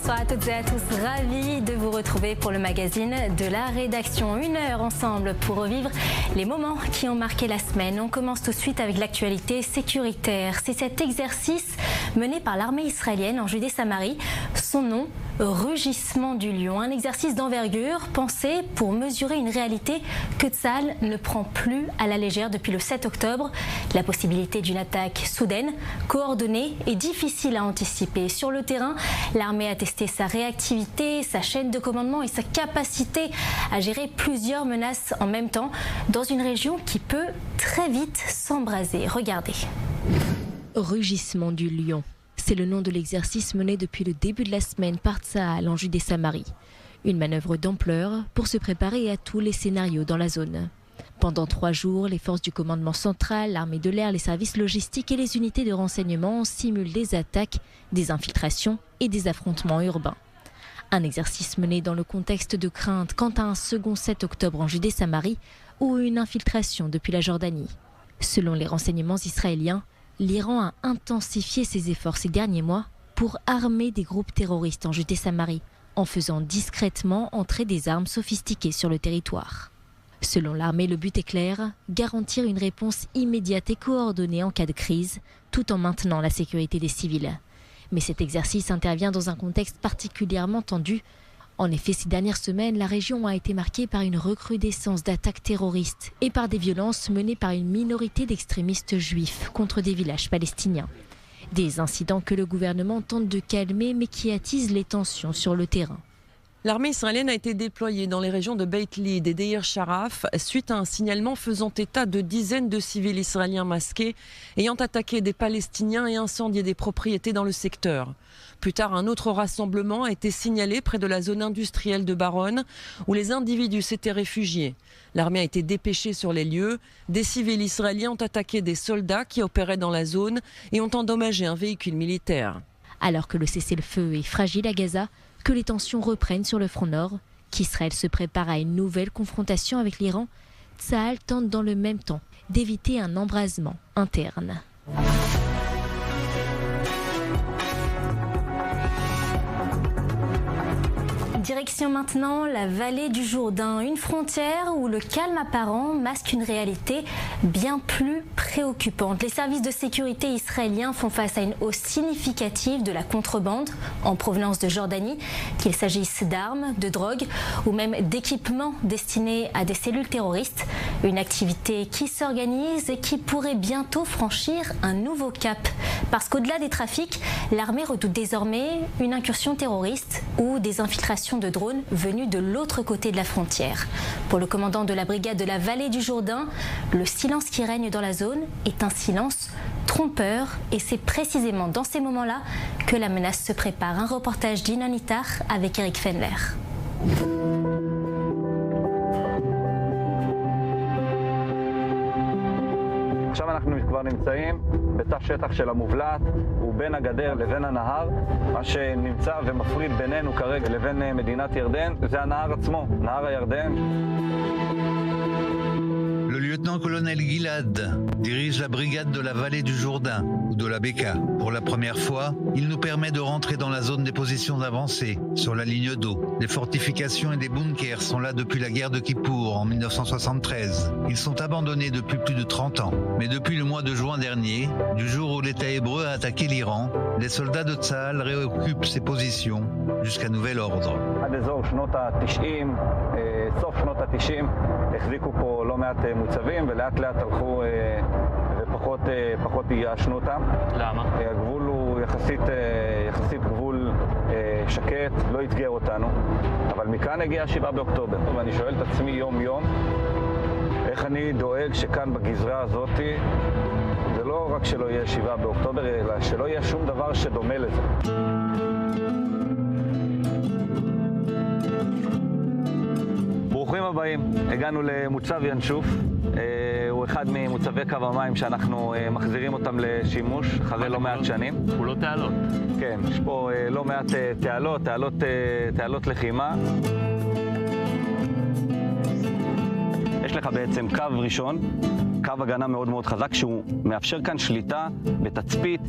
bonsoir à toutes et à tous. Ravi de vous retrouver pour le magazine de la rédaction. 1 heure ensemble pour revivre les moments qui ont marqué la semaine. On commence tout de suite avec l'actualité sécuritaire. C'est cet exercice mené par l'armée israélienne en Judée-Samarie. Son nom, Rugissement du lion. Un exercice d'envergure pensé pour mesurer une réalité que Tsahal ne prend plus à la légère depuis le 7 octobre. La possibilité d'une attaque soudaine, coordonnée et difficile à anticiper. Sur le terrain, l'armée a testé sa réactivité, sa chaîne de commandement et sa capacité à gérer plusieurs menaces en même temps dans une région qui peut très vite s'embraser. Regardez. Rugissement du lion. C'est le nom de l'exercice mené depuis le début de la semaine par Tsahal en Judée-Samarie. Une manœuvre d'ampleur pour se préparer à tous les scénarios dans la zone. Pendant 3 jours, les forces du commandement central, l'armée de l'air, les services logistiques et les unités de renseignement simulent des attaques, des infiltrations et des affrontements urbains. Un exercice mené dans le contexte de crainte quant à un second 7 octobre en Judée-Samarie ou une infiltration depuis la Jordanie. Selon les renseignements israéliens, l'Iran a intensifié ses efforts ces derniers mois pour armer des groupes terroristes en Judée-Samarie, en faisant discrètement entrer des armes sophistiquées sur le territoire. Selon l'armée, le but est clair, garantir une réponse immédiate et coordonnée en cas de crise, tout en maintenant la sécurité des civils. Mais cet exercice intervient dans un contexte particulièrement tendu. En effet, ces dernières semaines, la région a été marquée par une recrudescence d'attaques terroristes et par des violences menées par une minorité d'extrémistes juifs contre des villages palestiniens. Des incidents que le gouvernement tente de calmer mais qui attisent les tensions sur le terrain. L'armée israélienne a été déployée dans les régions de Beit Lid et Deir Sharaf suite à un signalement faisant état de dizaines de civils israéliens masqués ayant attaqué des Palestiniens et incendié des propriétés dans le secteur. Plus tard, un autre rassemblement a été signalé près de la zone industrielle de Baronne où les individus s'étaient réfugiés. L'armée a été dépêchée sur les lieux. Des civils israéliens ont attaqué des soldats qui opéraient dans la zone et ont endommagé un véhicule militaire. Alors que le cessez-le-feu est fragile à Gaza, que les tensions reprennent sur le front nord, qu'Israël se prépare à une nouvelle confrontation avec l'Iran, Tsahal tente dans le même temps d'éviter un embrasement interne. Direction maintenant la vallée du Jourdain, une frontière où le calme apparent masque une réalité bien plus préoccupante. Les services de sécurité israéliens font face à une hausse significative de la contrebande en provenance de Jordanie, qu'il s'agisse d'armes, de drogue ou même d'équipements destinés à des cellules terroristes. Une activité qui s'organise et qui pourrait bientôt franchir un nouveau cap. Parce qu'au-delà des trafics, l'armée redoute désormais une incursion terroriste ou des infiltrations de drones venus de l'autre côté de la frontière. Pour le commandant de la brigade de la vallée du Jourdain, le silence qui règne dans la zone est un silence trompeur et c'est précisément dans ces moments-là que la menace se prépare. Un reportage d'Inan Itar avec Eric Fendler. עכשיו אנחנו כבר נמצאים בתא שטח של המובלעת ובין הגדר לבין הנהר. מה שנמצא ומפריד בינינו כרגע לבין מדינת ירדן זה הנהר עצמו, נהר הירדן. Le lieutenant-colonel Gilad dirige la brigade de la vallée du Jourdain, ou de la Beka. Pour la première fois, il nous permet de rentrer dans la zone des positions avancées, sur la ligne d'eau. Les fortifications et des bunkers sont là depuis la guerre de Kippour en 1973. Ils sont abandonnés depuis plus de 30 ans. Mais depuis le mois de juin dernier, du jour où l'État hébreu a attaqué l'Iran, les soldats de Tsahal réoccupent ces positions jusqu'à nouvel ordre. סוף שנות ה-90 החזיקו פה לא מעט מוצבים ולאט לאט הלכו ופחות ייאשנו אותם. למה? הגבול הוא יחסית גבול שקט, לא יתגר אותנו, אבל מכאן הגיע 7 באוקטובר ואני שואל את עצמי יום יום איך אני דואג שכאן בגזרה הזאת זה לא רק שלא יהיה 7 באוקטובר אלא שלא יהיה שום דבר שדומה לזה. ברוכים הבאים, הגענו למוצב ינשוף, הוא אחד ממוצבי קו המים שאנחנו מחזירים אותם לשימוש אחרי לא מעט שנים. הוא לא תעלות. כן, יש פה לא מעט תעלות לחימה. יש לך בעצם קו ראשון, קו הגנה מאוד מאוד חזק, שהוא מאפשר כאן שליטה בתצפית,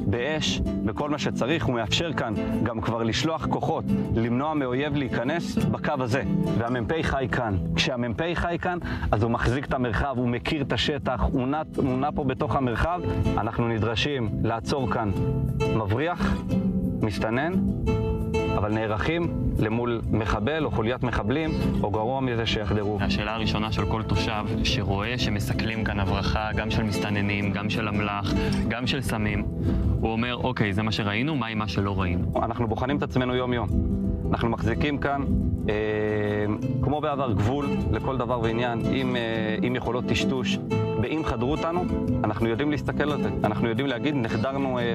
באש, בכל מה שצריך. הוא מאפשר כאן גם כבר לשלוח כוחות, למנוע מאויב להיכנס בקו הזה. והמ"פ חי כאן. כשהמ"פ חי כאן, אז הוא מחזיק את המרחב, הוא מכיר את השטח, הוא נע פה בתוך המרחב. אנחנו נדרשים לעצור כאן מבריח, מסתנן, אבל נערכים למול מחבל או חוליית מחבלים, או גרוע מזה שיחדרו. השאלה הראשונה של כל תושב שרואה שמסכלים כאן הברחה, גם של מסתננים, גם של אמל"ח, גם של סמים, הוא אומר, אוקיי, זה מה שראינו, מה עם מה שלא ראינו? אנחנו בוחנים את עצמנו יום-יום. אנחנו מחזיקים כאן, כמו בעבר, גבול לכל דבר ועניין, עם יכולות טשטוש. ואם חדרו אותנו, אנחנו יודעים להסתכל על זה. אנחנו יודעים להגיד,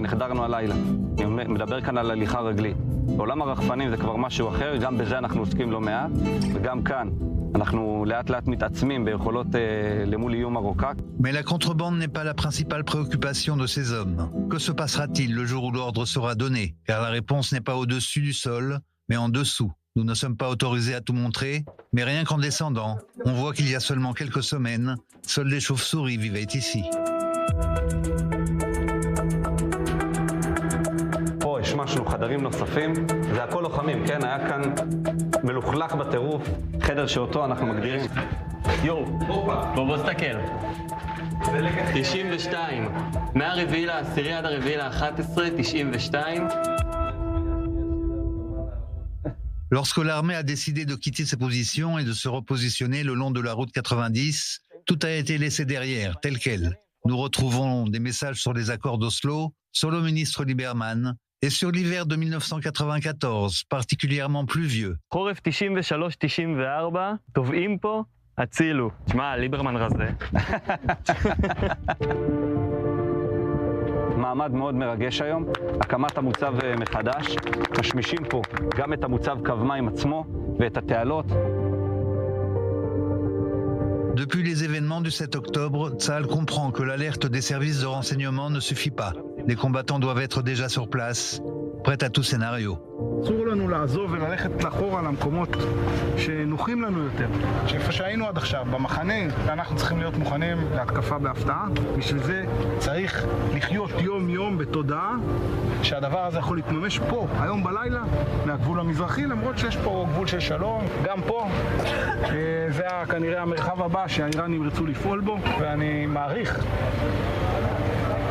נחדרנו הלילה. אני מדבר כאן על הליכה רגלית. בעולם הרחפנים זה כבר משהו אחר, גם בזה אנחנו עוסקים לא מעט, וגם כאן אנחנו לאט לאט מתעצמים ביכולות למול איום הרוקק. Mais la contrebande n'est pas la principale préoccupation de ces hommes. Que se passera-t-il le jour où l'ordre sera donné? Car la réponse n'est pas au-dessus du sol, mais en dessous. Nous ne sommes pas autorisés à tout montrer, mais rien qu'en descendant, on voit qu'il y a seulement quelques semaines, seules des chauves-souris vivaient ici. פה השמשנו חדרים נוספים, זה הכל לוחמים, כן? היה כאן מלוכלך בטירוף, חדר שאותו אנחנו מגדירים. בוא תסתכל. 92, מהרביעי לעשירי עד הרביעי ל-11, 92. Lorsque l'armée a décidé de quitter ses positions et de se repositionner le long de la route 90, tout a été laissé derrière, tel quel. Nous retrouvons des messages sur les accords d'Oslo, sur le ministre Lieberman et sur l'hiver de 1994, particulièrement pluvieux. חורף 93-94, טובעים פה, הצילו. תשמע, ליברמן רזה. מעמד מאוד מרגש היום, הקמת המוצב מחדש, משמישים פה גם את המוצב קו מים עצמו ואת התעלות. Depuis les événements du 7 octobre, Tsahal comprend que l'alerte des services de renseignement ne suffit pas. Les combattants doivent être déjà sur place, prêts à tout scénario. אסור לנו לעזוב וללכת לאחורה למקומות שנוחים לנו יותר. שאיפה שהיינו עד עכשיו, במחנה, אנחנו צריכים להיות מוכנים להתקפה בהפתעה. בשביל זה צריך לחיות יום-יום בתודעה שהדבר הזה יכול להתממש פה, היום בלילה, מהגבול המזרחי, למרות שיש פה גבול של שלום. גם פה, זה כנראה המרחב הבא שהאיראנים ירצו לפעול בו, ואני מעריך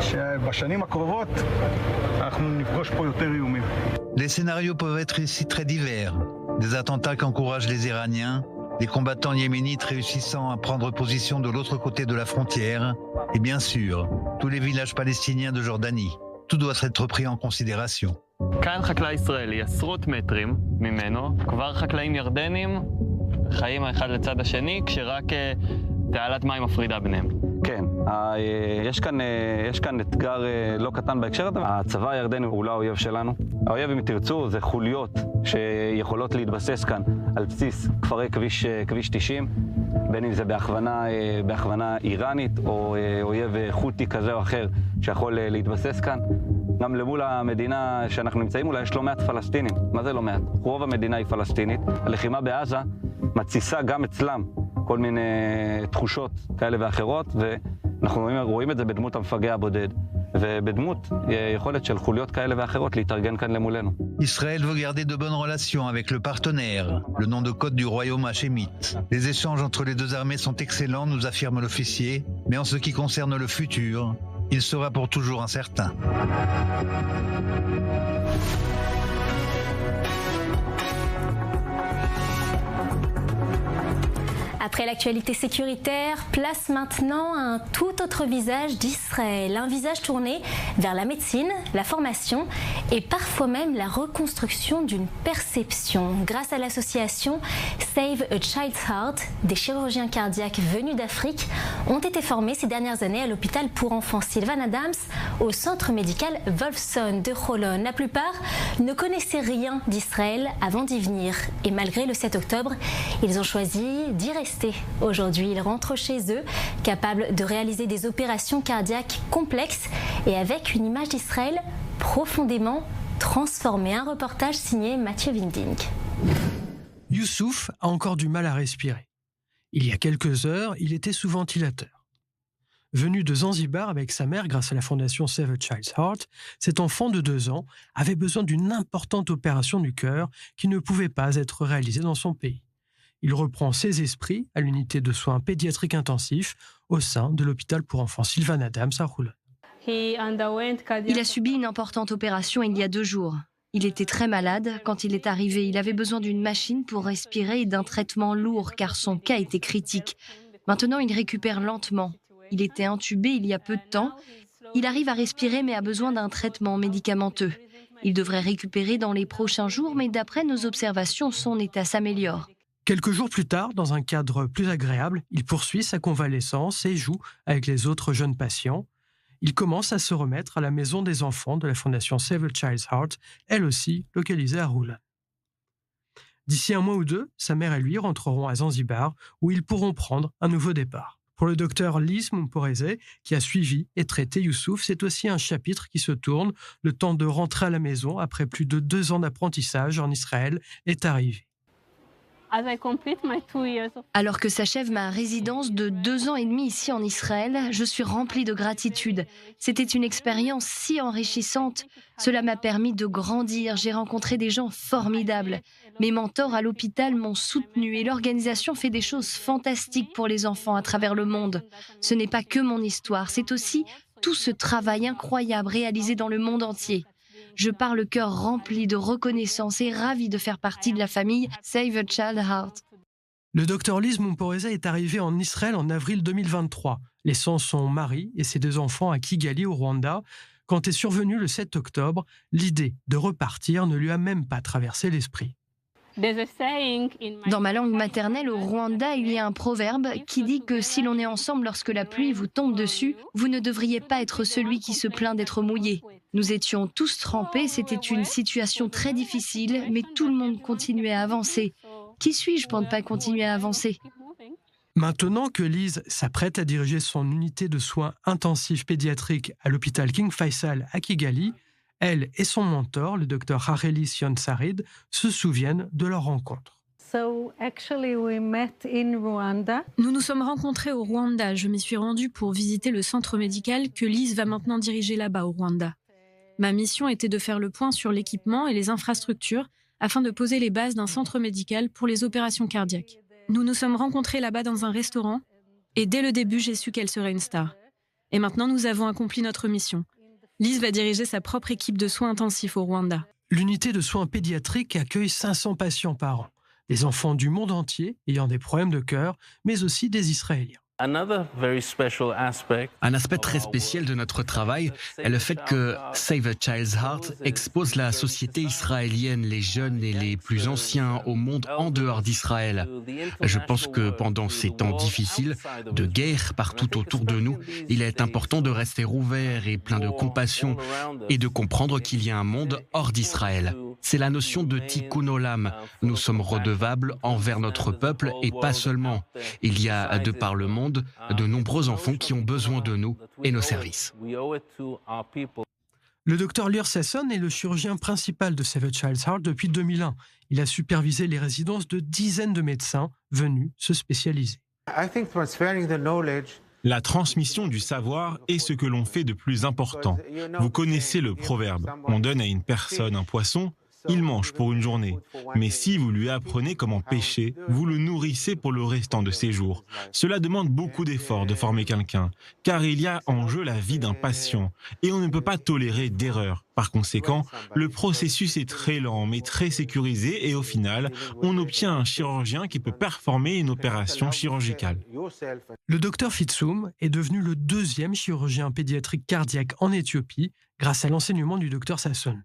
שבשנים הקרובות אנחנו נפגוש פה יותר איומים. Les scénarios peuvent être ici très divers. Des attentats qu'encouragent les Iraniens, des combattants yéménites réussissant à prendre position de l'autre côté de la frontière, et bien sûr, tous les villages palestiniens de Jordanie. Tout doit être pris en considération. כאן חקלאי ישראלי, עשרות מטרים ממנו, כבר חקלאים ירדנים חיים האחד לצד השני, כשרק תעלת מים מפרידה ביניהם. כן, יש כאן אתגר לא קטן בהקשר הזה. הצבא הירדני הוא לא האויב שלנו. האויב, אם תרצו, זה חוליות שיכולות להתבסס כאן על בסיס כפרי כביש 90, בין אם זה בהכוונה איראנית או אויב חותי כזה או אחר שיכול להתבסס כאן. גם למול המדינה שאנחנו נמצאים מולה יש לא מעט פלסטינים. מה זה לא מעט? רוב המדינה היא פלסטינית. הלחימה בעזה מתסיסה גם אצלם כל מיני תחושות כאלה ואחרות, ואנחנו רואים את זה בדמות המפגע הבודד, ובדמות יכולת של חוליות כאלה ואחרות להתארגן כאן למולנו. Israël veut garder de bonnes relations avec le partenaire, le nom de code du royaume hachémite. Les échanges entre les deux armées sont excellents, nous affirme l'officier, mais en ce qui concerne le futur, il sera pour toujours incertain. Après l'actualité sécuritaire, place maintenant à un tout autre visage d'Israël. Un visage tourné vers la médecine, la formation et parfois même la reconstruction d'une perception. Grâce à l'association Save a Child's Heart, des chirurgiens cardiaques venus d'Afrique ont été formés ces dernières années à l'hôpital pour enfants Sylvan Adams au centre médical Wolfson de Holon. La plupart ne connaissaient rien d'Israël avant d'y venir. Et malgré le 7 octobre, ils ont choisi d'y rester. Aujourd'hui, ils rentrent chez eux, capables de réaliser des opérations cardiaques complexes et avec une image d'Israël profondément transformée. Un reportage signé Mathieu Winding. Youssouf a encore du mal à respirer. Il y a quelques heures, il était sous ventilateur. Venu de Zanzibar avec sa mère grâce à la fondation Save a Child's Heart, cet enfant de 2 ans avait besoin d'une importante opération du cœur qui ne pouvait pas être réalisée dans son pays. Il reprend ses esprits à l'unité de soins pédiatriques intensifs au sein de l'hôpital pour enfants Sylvan Adams à Roulon. Il a subi une importante opération il y a 2 jours. Il était très malade. Quand il est arrivé, il avait besoin d'une machine pour respirer et d'un traitement lourd car son cas était critique. Maintenant, il récupère lentement. Il était intubé il y a peu de temps. Il arrive à respirer mais a besoin d'un traitement médicamenteux. Il devrait récupérer dans les prochains jours, mais d'après nos observations, son état s'améliore. Quelques jours plus tard, dans un cadre plus agréable, il poursuit sa convalescence et joue avec les autres jeunes patients. Il commence à se remettre à la maison des enfants de la fondation Save a Child's Heart, elle aussi localisée à Roulon. D'ici 1 mois ou 2, sa mère et lui rentreront à Zanzibar, où ils pourront prendre un nouveau départ. Pour le docteur Lise Mumporeze, qui a suivi et traité Youssouf, c'est aussi un chapitre qui se tourne. Le temps de rentrer à la maison, après plus de 2 ans d'apprentissage en Israël, est arrivé. Alors que s'achève ma résidence de 2 ans et demi ici en Israël, je suis remplie de gratitude. C'était une expérience si enrichissante. Cela m'a permis de grandir. J'ai rencontré des gens formidables. Mes mentors à l'hôpital m'ont soutenue et l'organisation fait des choses fantastiques pour les enfants à travers le monde. Ce n'est pas que mon histoire, c'est aussi tout ce travail incroyable réalisé dans le monde entier. Je pars le cœur rempli de reconnaissance et ravie de faire partie de la famille Save a Child's Heart. Le docteur Lise Mumporeze est arrivé en Israël en avril 2023, laissant son mari et ses 2 enfants à Kigali au Rwanda. Quand est survenu le 7 octobre, l'idée de repartir ne lui a même pas traversé l'esprit. Dans ma langue maternelle, au Rwanda, il y a un proverbe qui dit que si l'on est ensemble lorsque la pluie vous tombe dessus, vous ne devriez pas être celui qui se plaint d'être mouillé. Nous étions tous trempés, c'était une situation très difficile, mais tout le monde continuait à avancer. Qui suis-je pour ne pas continuer à avancer ? Maintenant que Lise s'apprête à diriger son unité de soins intensifs pédiatriques à l'hôpital King Faisal à Kigali, elle et son mentor, le docteur Hareli Sion-Sarid, se souviennent de leur rencontre. Nous nous sommes rencontrés au Rwanda. Je m'y suis rendue pour visiter le centre médical que Lise va maintenant diriger là-bas au Rwanda. Ma mission était de faire le point sur l'équipement et les infrastructures afin de poser les bases d'un centre médical pour les opérations cardiaques. Nous nous sommes rencontrés là-bas dans un restaurant et dès le début, j'ai su qu'elle serait une star. Et maintenant, nous avons accompli notre mission. Lise va diriger sa propre équipe de soins intensifs au Rwanda. L'unité de soins pédiatriques accueille 500 patients par an. Des enfants du monde entier ayant des problèmes de cœur, mais aussi des Israéliens. Un aspect très spécial de notre travail est le fait que Save a Child's Heart expose la société israélienne, les jeunes et les plus anciens au monde en dehors d'Israël. Je pense que pendant ces temps difficiles, de guerre partout autour de nous, il est important de rester ouvert et plein de compassion et de comprendre qu'il y a un monde hors d'Israël. C'est la notion de tikkun olam. Nous sommes redevables envers notre peuple et pas seulement. Il y a, de par le monde, de nombreux enfants qui ont besoin de nous et nos services. Le docteur Lior Sasson est le chirurgien principal de Save a Child's Heart depuis 2001. Il a supervisé les résidences de dizaines de médecins venus se spécialiser. La transmission du savoir est ce que l'on fait de plus important. Vous connaissez le proverbe, on donne à une personne un poisson, il mange pour une journée. Mais si vous lui apprenez comment pêcher, vous le nourrissez pour le restant de ses jours. Cela demande beaucoup d'efforts de former quelqu'un, car il y a en jeu la vie d'un patient, et on ne peut pas tolérer d'erreurs. Par conséquent, le processus est très lent, mais très sécurisé, et au final, on obtient un chirurgien qui peut performer une opération chirurgicale. Le docteur Fitsum est devenu le 2e chirurgien pédiatrique cardiaque en Éthiopie, grâce à l'enseignement du docteur Sasson.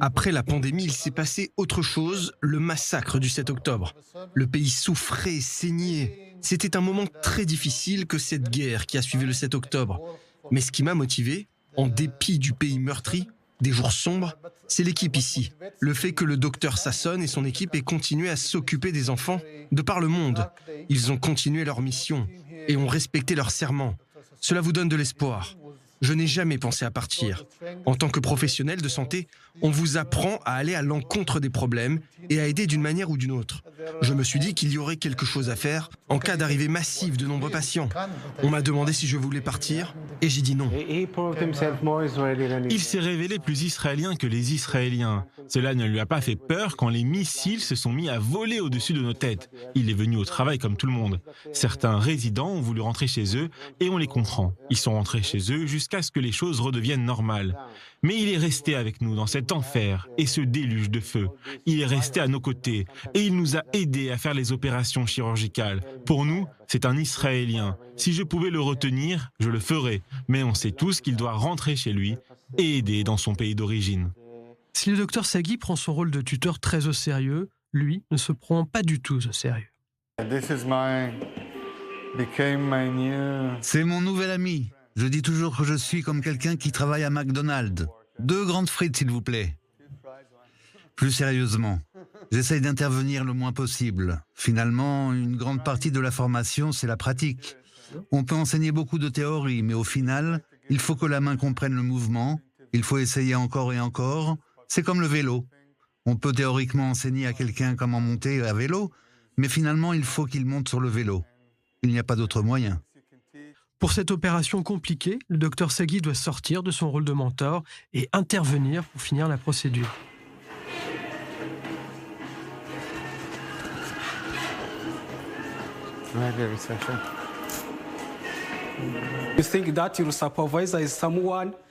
Après la pandémie, il s'est passé autre chose, le massacre du 7 octobre. Le pays souffrait, saignait. C'était un moment très difficile que cette guerre qui a suivi le 7 octobre. Mais ce qui m'a motivé, en dépit du pays meurtri, des jours sombres, c'est l'équipe ici. Le fait que le docteur Sasson et son équipe aient continué à s'occuper des enfants de par le monde. Ils ont continué leur mission et ont respecté leur serment. Cela vous donne de l'espoir. Je n'ai jamais pensé à partir. En tant que professionnel de santé, on vous apprend à aller à l'encontre des problèmes et à aider d'une manière ou d'une autre. Je me suis dit qu'il y aurait quelque chose à faire en cas d'arrivée massive de nombreux patients. On m'a demandé si je voulais partir et j'ai dit non. Il s'est révélé plus israélien que les Israéliens. Cela ne lui a pas fait peur quand les missiles se sont mis à voler au-dessus de nos têtes. Il est venu au travail comme tout le monde. Certains résidents ont voulu rentrer chez eux et on les comprend. Ils sont rentrés chez eux jusqu'à ce que les choses redeviennent normales. Mais il est resté avec nous dans cet enfer et ce déluge de feu. Il est resté à nos côtés et il nous a aidés à faire les opérations chirurgicales. Pour nous, c'est un Israélien. Si je pouvais le retenir, je le ferais. Mais on sait tous qu'il doit rentrer chez lui et aider dans son pays d'origine. Si le docteur Sagui prend son rôle de tuteur très au sérieux, lui ne se prend pas du tout au sérieux. C'est mon nouvel ami. Je dis toujours que je suis comme quelqu'un qui travaille à McDonald's. 2 grandes frites, s'il vous plaît. Plus sérieusement, j'essaye d'intervenir le moins possible. Finalement, une grande partie de la formation, c'est la pratique. On peut enseigner beaucoup de théorie, mais au final, il faut que la main comprenne le mouvement. Il faut essayer encore et encore. C'est comme le vélo. On peut théoriquement enseigner à quelqu'un comment monter à vélo, mais finalement, il faut qu'il monte sur le vélo. Il n'y a pas d'autre moyen. Pour cette opération compliquée, le docteur Sagui doit sortir de son rôle de mentor et intervenir pour finir la procédure.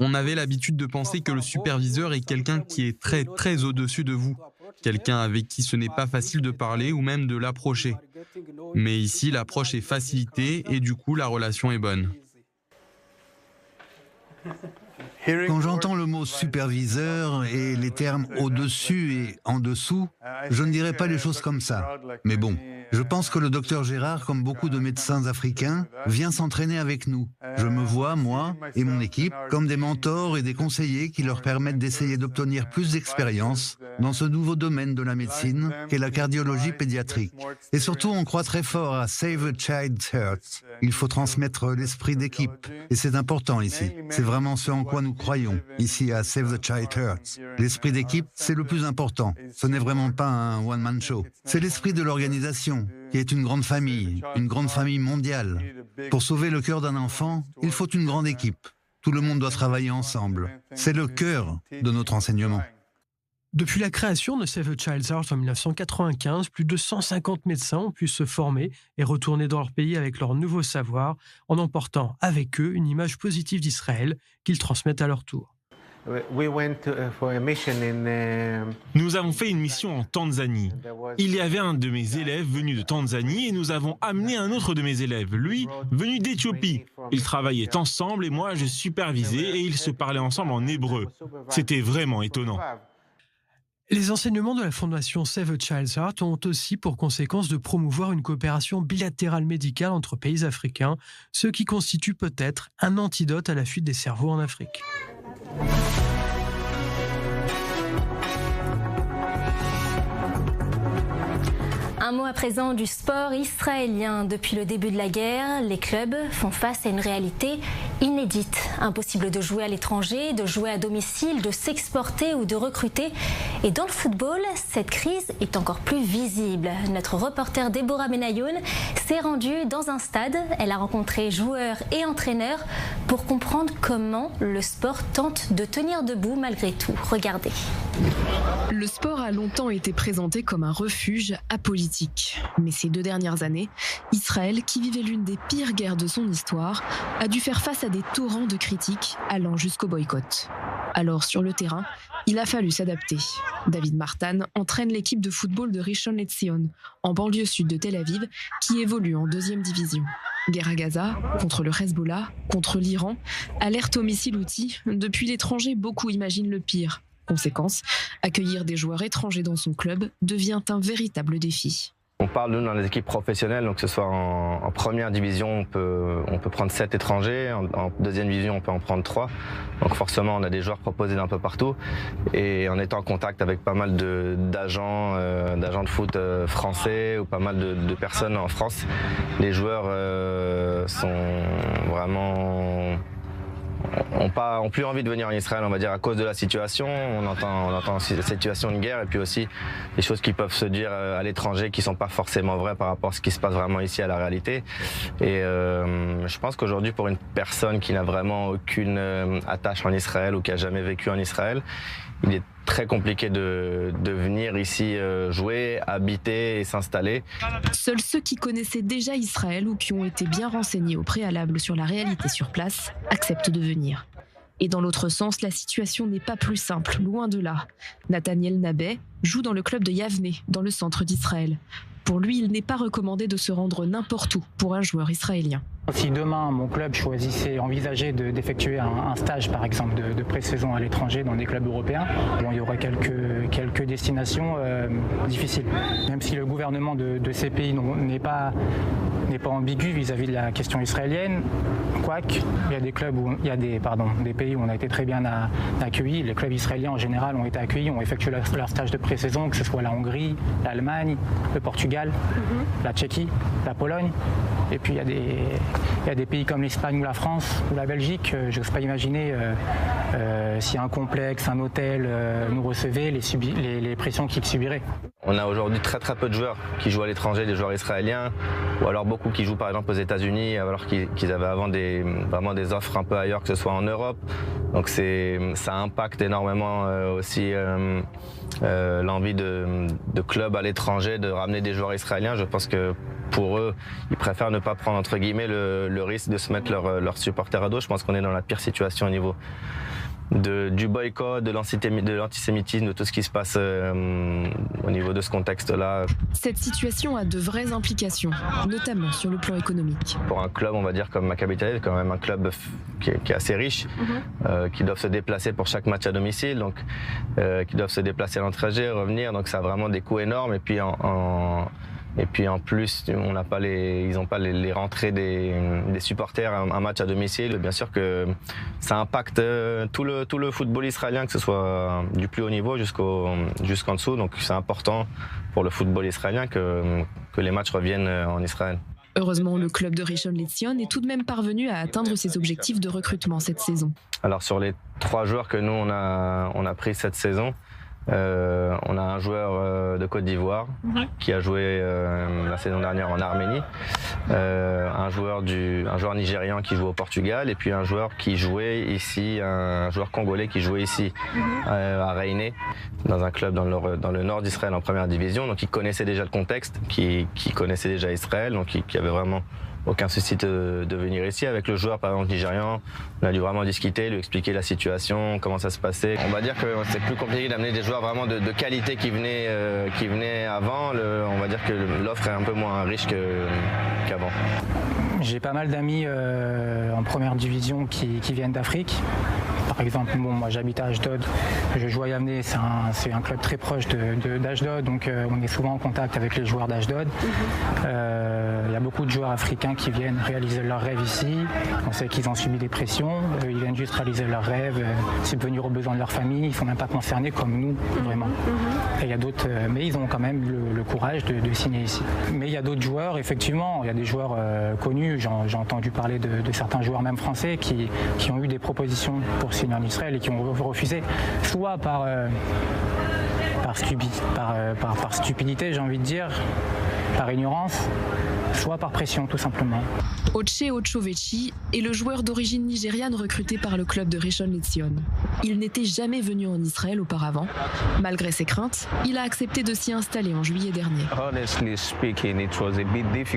On avait l'habitude de penser que le superviseur est quelqu'un qui est très au-dessus de vous, quelqu'un avec qui ce n'est pas facile de parler ou même de l'approcher. Mais ici, l'approche est facilitée et du coup, la relation est bonne. Quand j'entends le mot superviseur et les termes au-dessus et en dessous, je ne dirais pas les choses comme ça. Mais bon, je pense que le docteur Gérard, comme beaucoup de médecins africains, vient s'entraîner avec nous. Je me vois, moi et mon équipe, comme des mentors et des conseillers qui leur permettent d'essayer d'obtenir plus d'expérience dans ce nouveau domaine de la médecine qu'est la cardiologie pédiatrique. Et surtout, on croit très fort à Save a Child's Heart. Il faut transmettre l'esprit d'équipe. Et c'est important ici. C'est vraiment ce en quoi nous croyons, ici à Save the Child Heart. L'esprit d'équipe, c'est le plus important. Ce n'est vraiment pas un one-man show. C'est l'esprit de l'organisation, qui est une grande famille mondiale. Pour sauver le cœur d'un enfant, il faut une grande équipe. Tout le monde doit travailler ensemble. C'est le cœur de notre enseignement. Depuis la création de Save a Child's Heart en 1995, plus de 150 médecins ont pu se former et retourner dans leur pays avec leur nouveau savoir, en emportant avec eux une image positive d'Israël qu'ils transmettent à leur tour. Nous avons fait une mission en Tanzanie. Il y avait un de mes élèves venu de Tanzanie et nous avons amené un autre de mes élèves, lui, venu d'Éthiopie. Ils travaillaient ensemble et moi, je supervisais et ils se parlaient ensemble en hébreu. C'était vraiment étonnant. Les enseignements de la fondation Save a Child's Heart ont aussi pour conséquence de promouvoir une coopération bilatérale médicale entre pays africains, ce qui constitue peut-être un antidote à la fuite des cerveaux en Afrique. Un mot à présent du sport israélien. Depuis le début de la guerre, les clubs font face à une réalité inédite. Impossible de jouer à l'étranger, de jouer à domicile, de s'exporter ou de recruter. Et dans le football, cette crise est encore plus visible. Notre reporter Déborah Benayoun s'est rendue dans un stade. Elle a rencontré joueurs et entraîneurs pour comprendre comment le sport tente de tenir debout malgré tout. Regardez. Le sport a longtemps été présenté comme un refuge apolitique. Mais ces 2 dernières années, Israël, qui vivait l'une des pires guerres de son histoire, a dû faire face à des torrents de critiques allant jusqu'au boycott. Alors sur le terrain, il a fallu s'adapter. David Martan entraîne l'équipe de football de Rishon LeZion, en banlieue sud de Tel Aviv, qui évolue en 2e division. Guerre à Gaza, contre le Hezbollah, contre l'Iran, alerte au missile outil. Depuis l'étranger, beaucoup imaginent le pire. Conséquence, accueillir des joueurs étrangers dans son club devient un véritable défi. On parle nous dans les équipes professionnelles, donc que ce soit en première division, on peut prendre 7 étrangers, en 2e division on peut en prendre 3. Donc forcément on a des joueurs proposés d'un peu partout et en étant en contact avec pas mal d'agents de foot français ou pas mal de personnes en France, les joueurs sont vraiment ont plus envie de venir en Israël, on va dire, à cause de la situation. On entend aussi la situation de guerre et puis aussi des choses qui peuvent se dire à l'étranger qui sont pas forcément vraies par rapport à ce qui se passe vraiment ici à la réalité. Et je pense qu'aujourd'hui, pour une personne qui n'a vraiment aucune attache en Israël ou qui a jamais vécu en Israël, il est très compliqué de venir ici jouer, habiter et s'installer. Seuls ceux qui connaissaient déjà Israël ou qui ont été bien renseignés au préalable sur la réalité sur place acceptent de venir. Et dans l'autre sens, la situation n'est pas plus simple, loin de là. Nathaniel Nabet joue dans le club de Yavne, dans le centre d'Israël. Pour lui, il n'est pas recommandé de se rendre n'importe où pour un joueur israélien. Si demain mon club envisageait d'effectuer un stage par exemple de pré-saison à l'étranger dans des clubs européens, il y aurait quelques destinations difficiles. Même si le gouvernement de ces pays n'est pas ambigu vis-à-vis de la question israélienne, quoique il y a des clubs des pays où on a été très bien accueillis. Les clubs israéliens en général ont été accueillis, ont effectué leur stage de pré-saison, que ce soit la Hongrie, l'Allemagne, le Portugal, la Tchéquie, la Pologne. Et puis il y a des pays comme l'Espagne ou la France ou la Belgique. Je n'ose pas imaginer si un complexe, un hôtel nous recevait, les pressions qu'ils subiraient. On a aujourd'hui très peu de joueurs qui jouent à l'étranger, des joueurs israéliens, ou alors beaucoup qui jouent par exemple aux États-Unis, alors qu'ils avaient avant vraiment des offres un peu ailleurs, que ce soit en Europe. Donc ça impacte énormément aussi l'envie de clubs à l'étranger de ramener des joueurs israéliens. Je pense que pour eux, ils préfèrent ne pas prendre entre guillemets le risque de se mettre leurs supporters à dos. Je pense qu'on est dans la pire situation au niveau du boycott, de l'antisémitisme, de tout ce qui se passe au niveau de ce contexte-là. Cette situation a de vraies implications, notamment sur le plan économique. Pour un club, on va dire comme Maccabi Tel Aviv, quand même un club qui est assez riche, qui doivent se déplacer pour chaque match à domicile, donc qui doivent se déplacer à l'entranger, revenir, donc ça a vraiment des coûts énormes. Et puis en plus, ils n'ont pas les rentrées des supporters à un match à domicile. Bien sûr que ça impacte tout le football israélien, que ce soit du plus haut niveau jusqu'en dessous. Donc c'est important pour le football israélien que les matchs reviennent en Israël. Heureusement, le club de Rishon LeZion est tout de même parvenu à atteindre ses objectifs de recrutement cette saison. Alors sur les 3 joueurs que nous on a pris cette saison, on a un joueur de Côte d'Ivoire qui a joué la saison dernière en Arménie, un joueur nigérian qui joue au Portugal et puis un joueur qui jouait ici, un joueur congolais qui jouait ici à Reyné, dans un club dans le nord d'Israël en première division. Donc il connaissait déjà le contexte, qui connaissait déjà Israël, donc qui avait vraiment aucun souci de venir ici. Avec le joueur, par exemple, nigérian, on a dû vraiment discuter, lui expliquer la situation, comment ça se passait. On va dire que c'est plus compliqué d'amener des joueurs vraiment de qualité qui venaient avant. On va dire que l'offre est un peu moins riche qu'avant. J'ai pas mal d'amis en première division qui viennent d'Afrique. Par exemple, moi j'habite à Ashdod, je joue à Yavne, c'est un club très proche d'Ashdod, donc on est souvent en contact avec les joueurs d'Ashdod. Il y a beaucoup de joueurs africains qui viennent réaliser leurs rêves ici. On sait qu'ils ont subi des pressions, ils viennent juste réaliser leurs rêves, subvenir aux besoins de leur famille, ils ne sont même pas concernés comme nous, vraiment. Et il y a d'autres, mais ils ont quand même le courage de signer ici. Mais il y a d'autres joueurs, effectivement, il y a des joueurs connus, j'ai entendu parler de certains joueurs même français qui ont eu des propositions pour signer en Israël et qui ont refusé, soit par stupidité, j'ai envie de dire, par ignorance, soit par pression, tout simplement. Oche Ochovechi est le joueur d'origine nigériane recruté par le club de Rishon LeZion. Il n'était jamais venu en Israël auparavant. Malgré ses craintes, il a accepté de s'y installer en juillet dernier.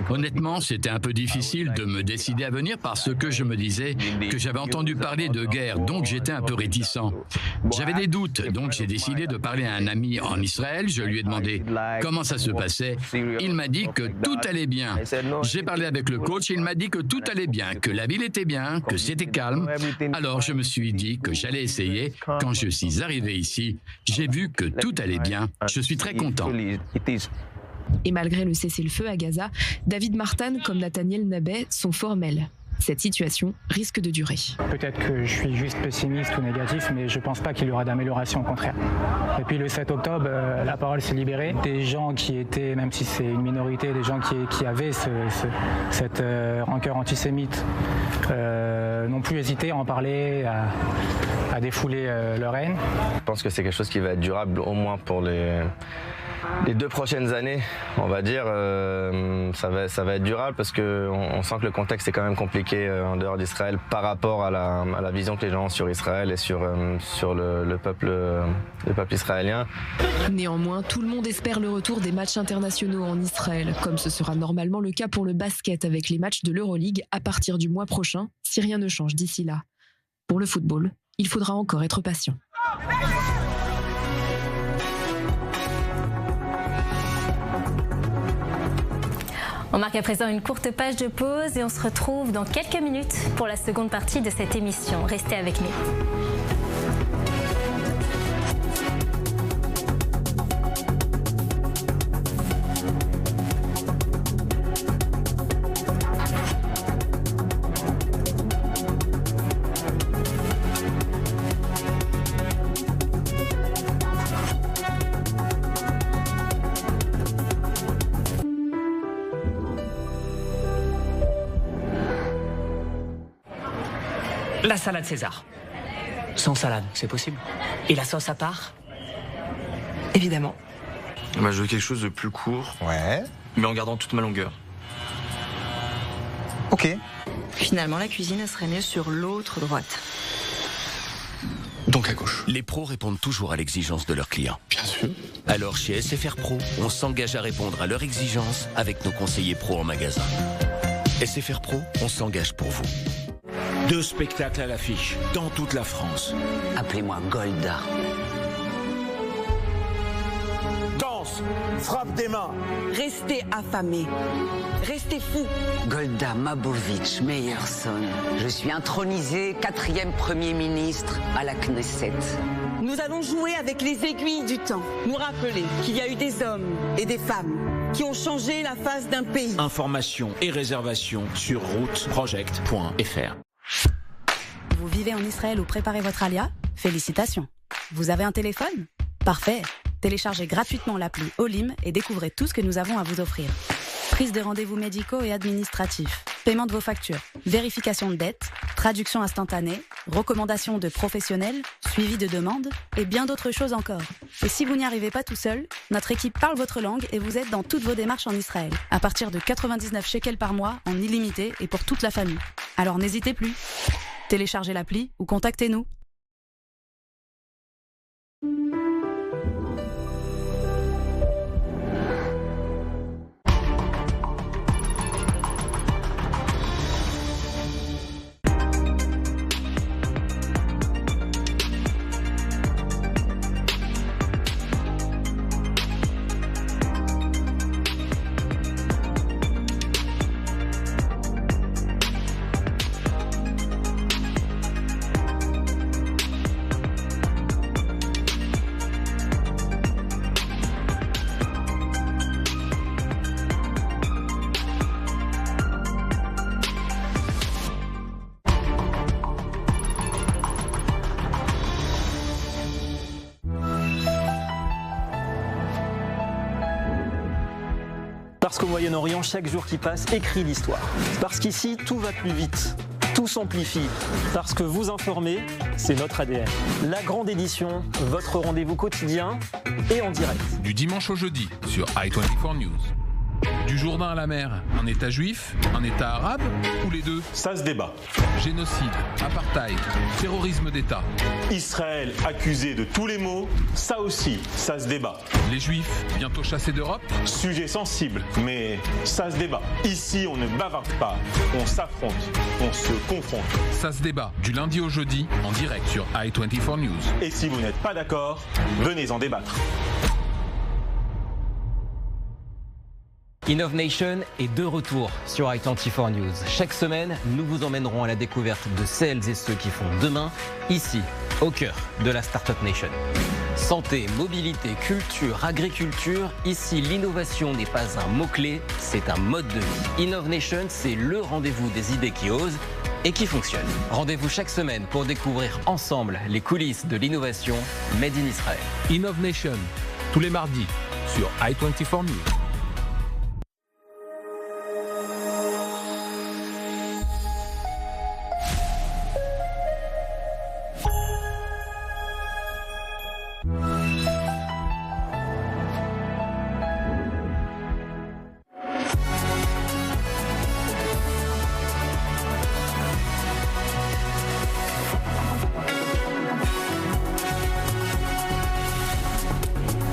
Honnêtement, c'était un peu difficile de me décider à venir parce que je me disais que j'avais entendu parler de guerre, donc j'étais un peu réticent. J'avais des doutes, donc j'ai décidé de parler à un ami en Israël. Je lui ai demandé comment ça se passait. Il m'a dit que tout allait bien. J'ai parlé avec le coach et il m'a dit que tout allait bien, que la ville était bien, que c'était calme. Alors je me suis dit que j'allais essayer. Quand je suis arrivé ici, j'ai vu que tout allait bien. Je suis très content. Et malgré le cessez-le-feu à Gaza, David Martin comme Nathaniel Nabet sont formels. Cette situation risque de durer. Peut-être que je suis juste pessimiste ou négatif, mais je ne pense pas qu'il y aura d'amélioration, au contraire. Et puis le 7 octobre, la parole s'est libérée. Des gens qui étaient, même si c'est une minorité, des gens qui avaient cette rancœur antisémite n'ont plus hésité à en parler, à défouler leur haine. Je pense que c'est quelque chose qui va être durable au moins pour les 2 prochaines années, on va dire. Ça va être durable parce qu'on sent que le contexte est quand même compliqué en dehors d'Israël par rapport à la vision que les gens ont sur Israël et sur le peuple israélien. Néanmoins, tout le monde espère le retour des matchs internationaux en Israël, comme ce sera normalement le cas pour le basket avec les matchs de l'Euroleague à partir du mois prochain, si rien ne change d'ici là. Pour le football, il faudra encore être patient. On marque à présent une courte page de pause et on se retrouve dans quelques minutes pour la seconde partie de cette émission. Restez avec nous. La salade César. Sans salade, c'est possible. Et la sauce à part? Évidemment. Bah, je veux quelque chose de plus court. Ouais. Mais en gardant toute ma longueur. Ok. Finalement, la cuisine serait mieux sur l'autre droite. Donc à gauche. Les pros répondent toujours à l'exigence de leurs clients. Bien sûr. Alors chez SFR Pro, on s'engage à répondre à leurs exigences avec nos conseillers pros en magasin. SFR Pro, on s'engage pour vous. 2 spectacles à l'affiche, dans toute la France. Appelez-moi Golda. Danse, frappe des mains. Restez affamés. Restez fous. Golda Mabovitch Meyerson. Je suis intronisé 4e Premier ministre à la Knesset. Nous allons jouer avec les aiguilles du temps. Nous rappeler qu'il y a eu des hommes et des femmes qui ont changé la face d'un pays. Informations et réservations sur routeproject.fr. Vous vivez en Israël ou préparez votre alia? Félicitations. Vous avez un téléphone? Parfait. Téléchargez gratuitement l'appli Olim et découvrez tout ce que nous avons à vous offrir. Prise de rendez-vous médicaux et administratifs, paiement de vos factures, vérification de dettes, traduction instantanée, recommandations de professionnels, suivi de demandes et bien d'autres choses encore. Et si vous n'y arrivez pas tout seul, notre équipe parle votre langue et vous aide dans toutes vos démarches en Israël, à partir de 99 shekels par mois en illimité et pour toute la famille. Alors n'hésitez plus. Téléchargez l'appli ou contactez-nous. Parce qu'au Moyen-Orient, chaque jour qui passe écrit l'histoire. Parce qu'ici, tout va plus vite, tout s'amplifie. Parce que vous informer, c'est notre ADN. La grande édition, votre rendez-vous quotidien et en direct. Du dimanche au jeudi sur i24 News. Du Jourdain à la mer, un État juif, un État arabe ou les deux? Ça se débat. Génocide, apartheid, terrorisme d'État. Israël accusé de tous les maux, ça aussi, ça se débat. Les Juifs bientôt chassés d'Europe? Sujet sensible, mais ça se débat. Ici, on ne bavarde pas, on s'affronte, on se confronte. Ça se débat du lundi au jeudi en direct sur i24 News. Et si vous n'êtes pas d'accord, venez en débattre. Innovation est de retour sur i24 News. Chaque semaine, nous vous emmènerons à la découverte de celles et ceux qui font demain, ici, au cœur de la Startup Nation. Santé, mobilité, culture, agriculture, ici l'innovation n'est pas un mot-clé, c'est un mode de vie. InnovNation, c'est le rendez-vous des idées qui osent et qui fonctionnent. Rendez-vous chaque semaine pour découvrir ensemble les coulisses de l'innovation Made in Israël. InnovNation, tous les mardis sur i24 News.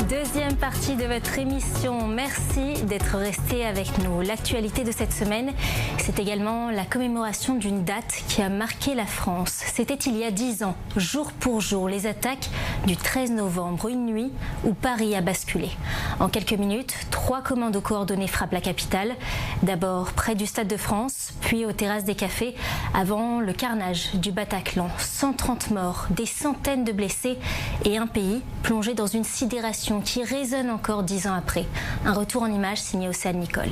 Deuxième partie de votre émission. Merci d'être resté avec nous. L'actualité de cette semaine, c'est également la commémoration d'une date qui a marqué la France. C'était il y a 10 ans, jour pour jour, les attaques du 13 novembre, une nuit où Paris a basculé. En quelques minutes, 3 commandos coordonnés frappent la capitale. D'abord près du Stade de France, puis aux terrasses des cafés, avant le carnage du Bataclan. 130 morts, des centaines de blessés et un pays plongé dans une sidération qui résonne encore 10 ans après. Un retour en images signé Océane Nicole.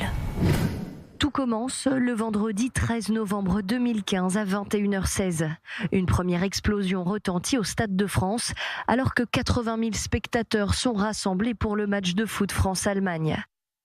Tout commence le vendredi 13 novembre 2015 à 21h16. Une première explosion retentit au Stade de France alors que 80 000 spectateurs sont rassemblés pour le match de foot France-Allemagne.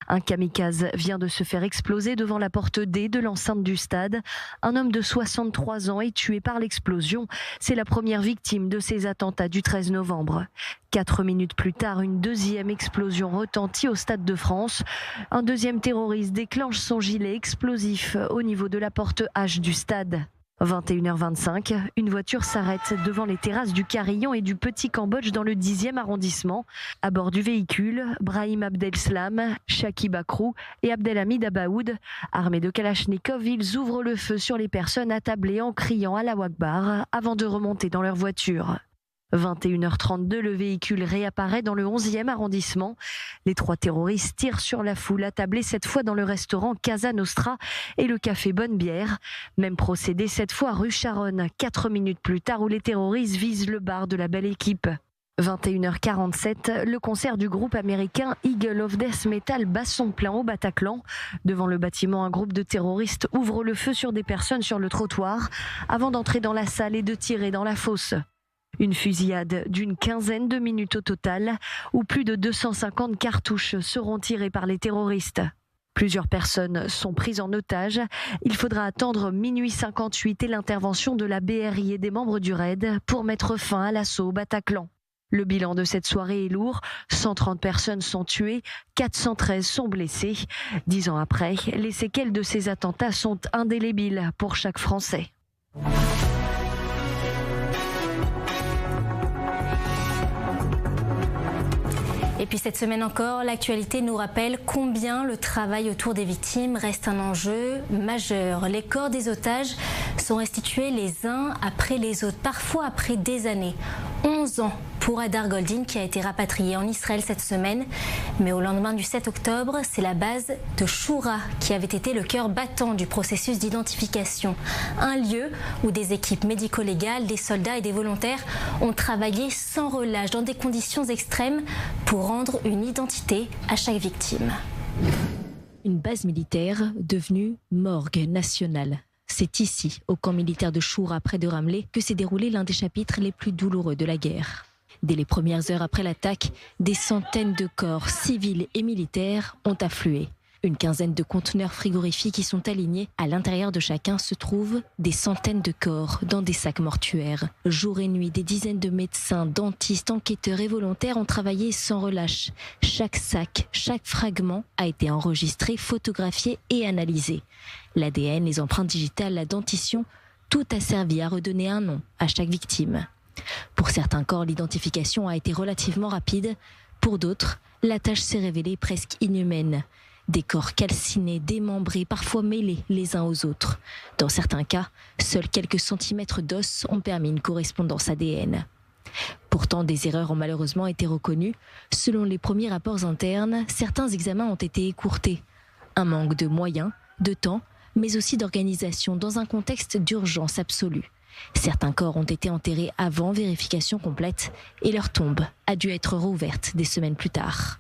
Un kamikaze vient de se faire exploser devant la porte D de l'enceinte du stade. Un homme de 63 ans est tué par l'explosion. C'est la première victime de ces attentats du 13 novembre. 4 minutes plus tard, une deuxième explosion retentit au Stade de France. Un deuxième terroriste déclenche son gilet explosif au niveau de la porte H du stade. 21h25, une voiture s'arrête devant les terrasses du Carillon et du Petit Cambodge dans le 10e arrondissement. À bord du véhicule, Brahim Abdelslam, Shaki Bakrou et Abdelhamid Abaoud. Armés de Kalachnikov, ils ouvrent le feu sur les personnes attablées en criant Allahu Akbar avant de remonter dans leur voiture. 21h32, le véhicule réapparaît dans le 11e arrondissement. Les 3 terroristes tirent sur la foule attablée cette fois dans le restaurant Casa Nostra et le café Bonne Bière. Même procédé cette fois rue Charonne, 4 minutes plus tard où les terroristes visent le bar de la Belle Équipe. 21h47, le concert du groupe américain Eagle of Death Metal bat son plein au Bataclan. Devant le bâtiment, un groupe de terroristes ouvre le feu sur des personnes sur le trottoir avant d'entrer dans la salle et de tirer dans la fosse. Une fusillade d'une quinzaine de minutes au total, où plus de 250 cartouches seront tirées par les terroristes. Plusieurs personnes sont prises en otage. Il faudra attendre minuit 58 et l'intervention de la BRI et des membres du RAID pour mettre fin à l'assaut au Bataclan. Le bilan de cette soirée est lourd. 130 personnes sont tuées, 413 sont blessées. 10 ans après, les séquelles de ces attentats sont indélébiles pour chaque Français. Et puis cette semaine encore, l'actualité nous rappelle combien le travail autour des victimes reste un enjeu majeur. Les corps des otages sont restitués les uns après les autres, parfois après des années. 11 ans pour Hadar Goldin qui a été rapatrié en Israël cette semaine. Mais au lendemain du 7 octobre, c'est la base de Shura qui avait été le cœur battant du processus d'identification. Un lieu où des équipes médico-légales, des soldats et des volontaires ont travaillé sans relâche dans des conditions extrêmes pour rendre une identité à chaque victime. Une base militaire devenue morgue nationale. C'est ici, au camp militaire de Shura, près de Ramleh, que s'est déroulé l'un des chapitres les plus douloureux de la guerre. Dès les premières heures après l'attaque, des centaines de corps civils et militaires ont afflué. Une quinzaine de conteneurs frigorifiques y sont alignés. À l'intérieur de chacun se trouvent des centaines de corps dans des sacs mortuaires. Jour et nuit, des dizaines de médecins, dentistes, enquêteurs et volontaires ont travaillé sans relâche. Chaque sac, chaque fragment a été enregistré, photographié et analysé. L'ADN, les empreintes digitales, la dentition, tout a servi à redonner un nom à chaque victime. Pour certains corps, l'identification a été relativement rapide. Pour d'autres, la tâche s'est révélée presque inhumaine. Des corps calcinés, démembrés, parfois mêlés les uns aux autres. Dans certains cas, seuls quelques centimètres d'os ont permis une correspondance ADN. Pourtant, des erreurs ont malheureusement été reconnues. Selon les premiers rapports internes, certains examens ont été écourtés. Un manque de moyens, de temps, mais aussi d'organisation dans un contexte d'urgence absolue. Certains corps ont été enterrés avant vérification complète et leur tombe a dû être rouverte des semaines plus tard.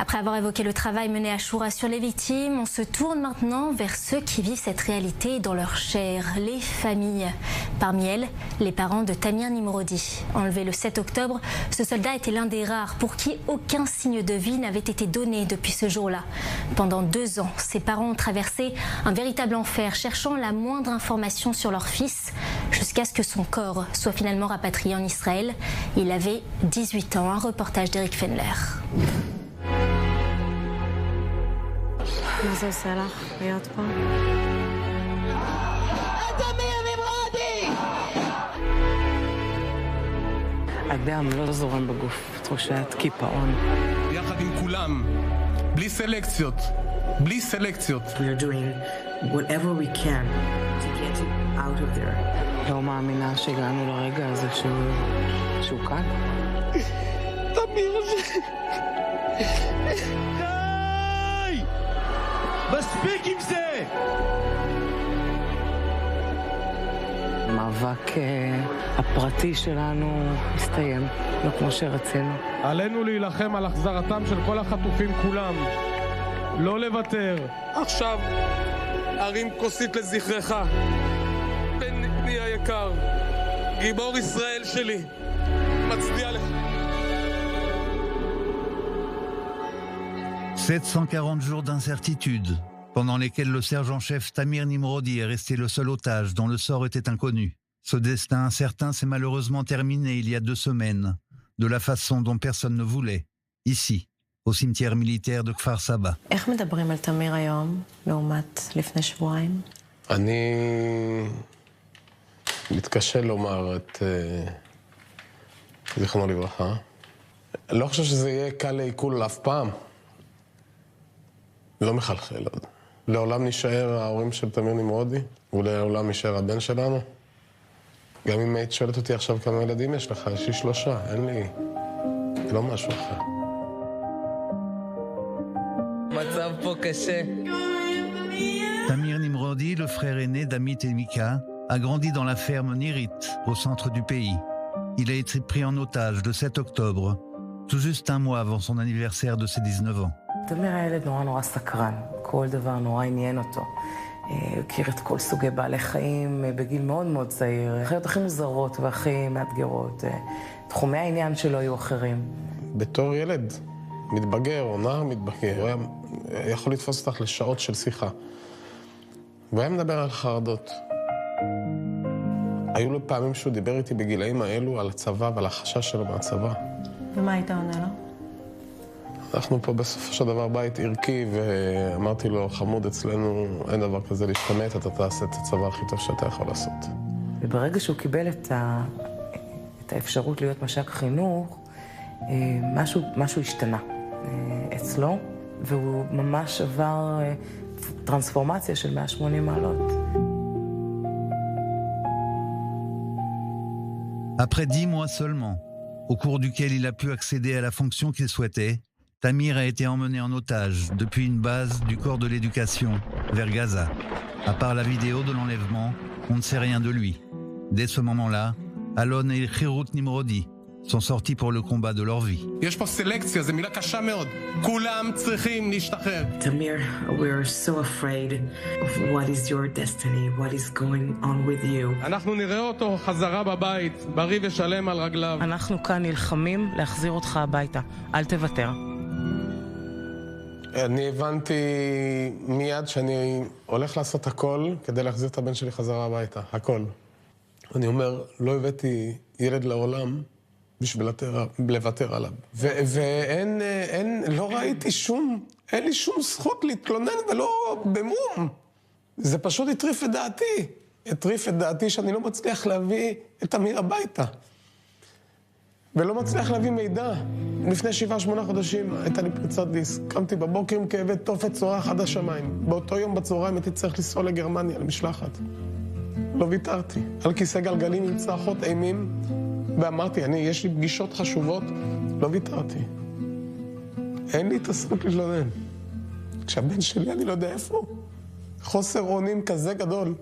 Après avoir évoqué le travail mené à Choura sur les victimes, on se tourne maintenant vers ceux qui vivent cette réalité dans leur chair, les familles. Parmi elles, les parents de Tamir Nimrodi. Enlevé le 7 octobre, ce soldat était l'un des rares pour qui aucun signe de vie n'avait été donné depuis ce jour-là. Pendant 2 ans, ses parents ont traversé un véritable enfer, cherchant la moindre information sur leur fils, jusqu'à ce que son corps soit finalement rapatrié en Israël. Il avait 18 ans. Un reportage d'Eric Fendler. מה זה עושה לך להיות פה? תמיר נמרודי! הדם לא זורם בגוף, תחושת קיפאון. יחד עם כולם, בלי סלקציות, בלי סלקציות. We're doing whatever we can to get you out of there. לא מאמינה שהגענו לרגע הזה שהוא כאן. תמיר מספיק עם זה! המאבק הפרטי שלנו הסתיים, לא כמו שרצינו. עלינו להילחם על החזרתם של כל החטופים כולם. לא לוותר. עכשיו, הרים כוסית לזכרך. בני היקר, גיבור ישראל שלי, מצדיע לך. 740 jours d'incertitude, pendant lesquels le sergent-chef Tamir Nimrodi est resté le seul otage dont le sort était inconnu. Ce destin incertain s'est malheureusement terminé il y a 2 semaines, de la façon dont personne ne voulait, ici, au cimetière militaire de Kfar Saba. איך מדברים על תמיר היום, לעומת לפני שבועיים? אני מתקשה לומר את זכרונו לברכה. לא חושב שזה יהיה קל לעיכול אף פעם. לא מחלחל עוד. לעולם נשאר ההורים של תמיר נמרודי, ולעולם נשאר הבן שלנו. גם אם היית שואלת אותי עכשיו כמה ילדים יש לך, יש לי 3, אין לי... לא משהו אחר. מצב פה קשה. Tamir Nimrodi, le frère aîné d'Amit et Mika, a grandi dans la ferme Nirit, au centre du pays. Il a été pris en otage le 7 octobre, tout juste un mois avant son anniversaire de ses 19 ans. תמיר הילד נורא סקרן, כל דבר נורא עניין אותו. הוא הכיר את כל סוגי בעלי חיים בגיל מאוד מאוד צעיר. החיות הכי מוזרות והכי מאתגרות. תחומי העניין שלו היו אחרים. בתור ילד מתבגר או נער מתבגר, הוא היה יכול לתפוס אותך לשעות של שיחה. והוא היה מדבר על חרדות. היו לו פעמים שהוא דיבר איתי בגילאים האלו על הצבא ועל החשש שלו מהצבא. ומה היית עונה לו? אנחנו פה בסופו של דבר בית ערכי, ואמרתי לו, חמוד, אצלנו אין דבר כזה להשתמט, אתה תעשה את הצבא הכי טוב שאתה יכול לעשות. וברגע שהוא קיבל את האפשרות להיות מש"ק חינוך, משהו השתנה אצלו, והוא ממש עבר טרנספורמציה של 180 מעלות. Après 10 mois seulement, au cours duquel il a pu accéder à la fonction qu'il souhaitait, Tamir a été emmené en otage depuis une base du corps de l'éducation vers Gaza. À part la vidéo de l'enlèvement, on ne sait rien de lui. Dès ce moment-là, Alon et Chirut Nimrodi sont sortis pour le combat de leur vie. יש פה סלקציה, זו מילה קשה מאוד. כולם צריכים להשתחרר. Tamir, we're so afraid of what is your destiny, what is going on with you. אנחנו נראה אותו חזרה בבית, בריא ושלם על רגליו. אנחנו כאן נלחמים להחזיר אותך הביתה. אל תוותר. אני הבנתי מיד שאני הולך לעשות הכל כדי להחזיר את הבן שלי חזרה הביתה. הכל. אני אומר, לא הבאתי ילד לעולם בשביל לוותר עליו. ואין, לא ראיתי אין לי שום זכות להתלונן ולא במום. זה פשוט הטריף את דעתי. הטריף את דעתי שאני לא מצליח להביא את אמיר הביתה. ולא מצליח להביא מידע. לפני 7-8 חודשים הייתה לי פריצת דיסק. קמתי בבוקר עם כאבי תופת צורח עד השמיים. באותו יום בצהריים הייתי צריך לנסוע לגרמניה, למשלחת. לא ויתרתי. על כיסא גלגלים עם צרחות אימים. ואמרתי, יש לי פגישות חשובות. לא ויתרתי. אין לי את הזכות להתלונן. כשהבן שלי, אני לא יודע איפה. חוסר אונים כזה גדול.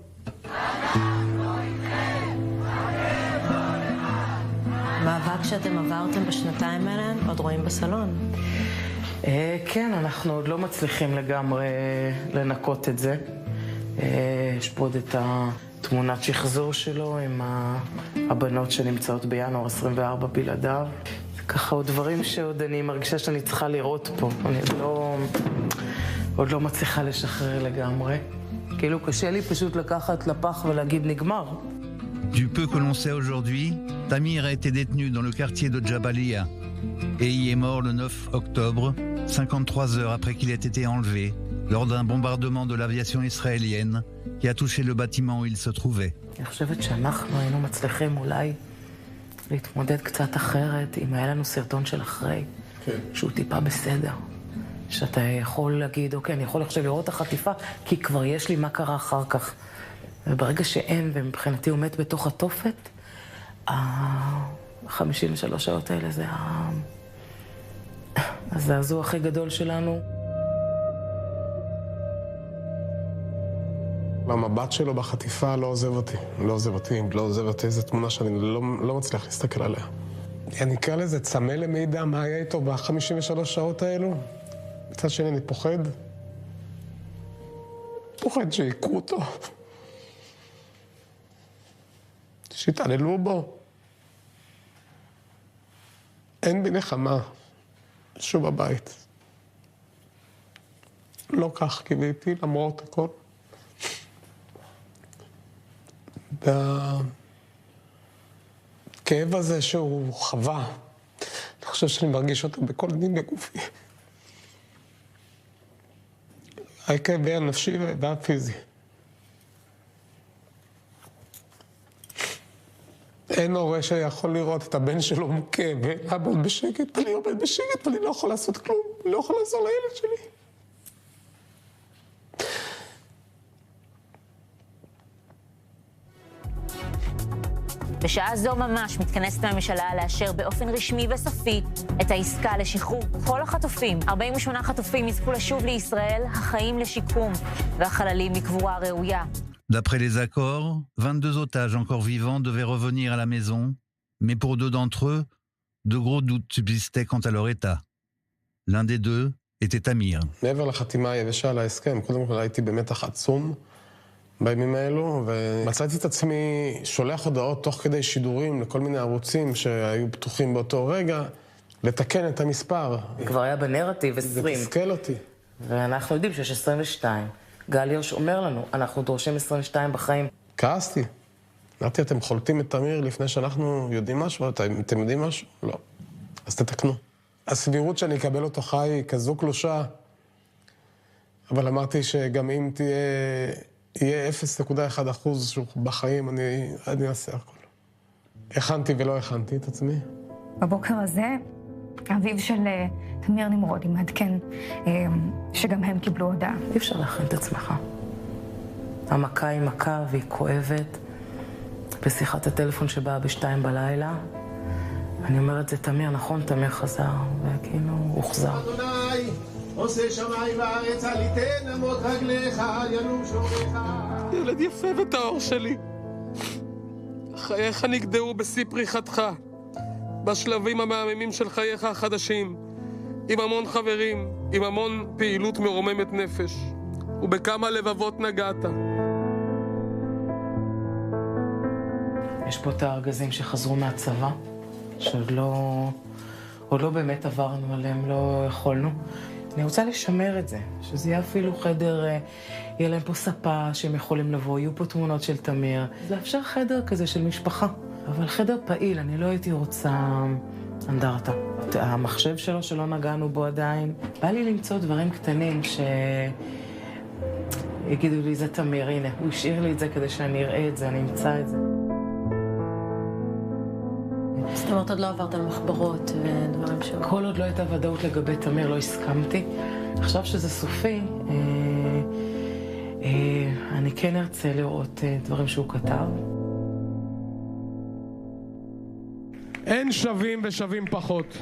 מאבק שאתם עברתם בשנתיים האלה, עוד רואים בסלון. כן, אנחנו עוד לא מצליחים לגמרי לנקות את זה. יש פה עוד את התמונת שחזור שלו עם הבנות שנמצאות בינואר 24 בלעדיו. ככה עוד דברים שעוד אני מרגישה שאני צריכה לראות פה. אני עוד לא מצליחה לשחרר לגמרי. כאילו קשה לי פשוט לקחת לפח ולהגיד נגמר. Du peu que l'on sait aujourd'hui, Tamir a été détenu dans le quartier de Jabalia et y est mort le 9 octobre, 53 heures après qu'il ait été enlevé, lors d'un bombardement de l'aviation israélienne qui a touché le bâtiment où il se trouvait. אני חושבת שאנחנו היינו מצליחים אולי להתמודד קצת אחרת אם היה לנו סרטון של אחרי, שהוא טיפה בסדר. שאתה יכול להגיד, אוקיי, אני יכול עכשיו לראות את החטיפה, כי כבר יש לי מה קרה אחר כך. וברגע שאין, ומבחינתי הוא מת בתוך התופת, 53 שעות האלה זה הזעזוע הכי גדול שלנו. המבט שלו בחטיפה לא עוזב אותי. זו תמונה שאני לא מצליח להסתכל עליה. אני אקרא לזה צמא למידע מה היה איתו ב-53 שעות האלו. מצד שני אני פוחד שיקרו אותו. שיתעללו בו. אין בי נחמה, שוב בבית. לא כך קיוויתי, למרות הכל. והכאב הזה שהוא חווה, אני חושב שאני מרגיש אותו בכל דין בגופי. הכאב הנפשי והפיזי. אין הורה שיכול לראות את הבן שלו מוכה ולעבוד בשקט, אני עובד בשקט ואני לא יכול לעשות כלום, אני לא יכול לעזור לילד שלי. בשעה זו ממש מתכנסת הממשלה לאשר באופן רשמי וסופי את העסקה לשחרור כל החטופים. 48 חטופים יזכו לשוב לישראל, החיים לשיקום והחללים לקבורה ראויה. D'après les accords, 22 otages encore vivants devaient revenir à la maison, mais pour 2 d'entre eux, de gros doutes subsistaient quant à leur état. L'un des deux était Tamir. מעבר לחתימה היבשה על ההסכם, קודם כל הייתי במתח עצום בימים האלו, ומצאתי את עצמי שולח הודעות תוך כדי שידורים לכל מיני ערוצים שהיו פתוחים באותו רגע, לתקן את המספר. כבר היה בנרטיב 20. זה תסכל אותי. ואנחנו יודעים שיש 22. גל הירש אומר לנו, אנחנו דורשים 22 בחיים. כעסתי. אמרתי, אתם חולטים את תמיר לפני שאנחנו יודעים משהו? אתם יודעים משהו? לא. אז תתקנו. הסבירות שאני אקבל אותו חי היא כזו קלושה, אבל אמרתי שגם אם יהיה 0.1% שהוא בחיים, אני אעשה הכל. הכנתי ולא הכנתי את עצמי. בבוקר הזה, אביו של תמיר נמרודי מעדכן שגם הם קיבלו הודעה. אי אפשר להכין את עצמך. המכה היא מכה והיא כואבת. בשיחת הטלפון שבאה ב2 בלילה, אני אומרת, זה תמיר, נכון? תמיר חזר, וכאילו הוא הוחזר. אדוני, עושה שמיים וארץ, אל יתן אמות רגליך, ינום שורך. ילד יפה וטהור שלי. חייך נגדעו בשיא פריחתך. בשלבים המהממים של חייך החדשים, עם המון חברים, עם המון פעילות מרוממת נפש, ובכמה לבבות נגעת. יש פה את הארגזים שחזרו מהצבא, שעוד לא באמת עברנו עליהם, לא יכולנו. אני רוצה לשמר את זה, שזה יהיה אפילו חדר, יהיה להם פה ספה שהם יכולים לבוא, יהיו פה תמונות של תמיר. זה אפשר חדר כזה של משפחה. אבל חדר פעיל, אני לא הייתי רוצה אנדרטה. המחשב שלו שלא נגענו בו עדיין, בא לי למצוא דברים קטנים שיגידו לי, זה תמיר, הנה, הוא השאיר לי את זה כדי שאני אראה את זה, אני אמצא את זה. זאת אומרת, עוד לא עברת על מחברות ודברים שם. כל עוד לא הייתה ודאות לגבי תמיר, לא הסכמתי. עכשיו שזה סופי, אני כן ארצה לראות דברים שהוא כתב. אין שווים ושווים פחות.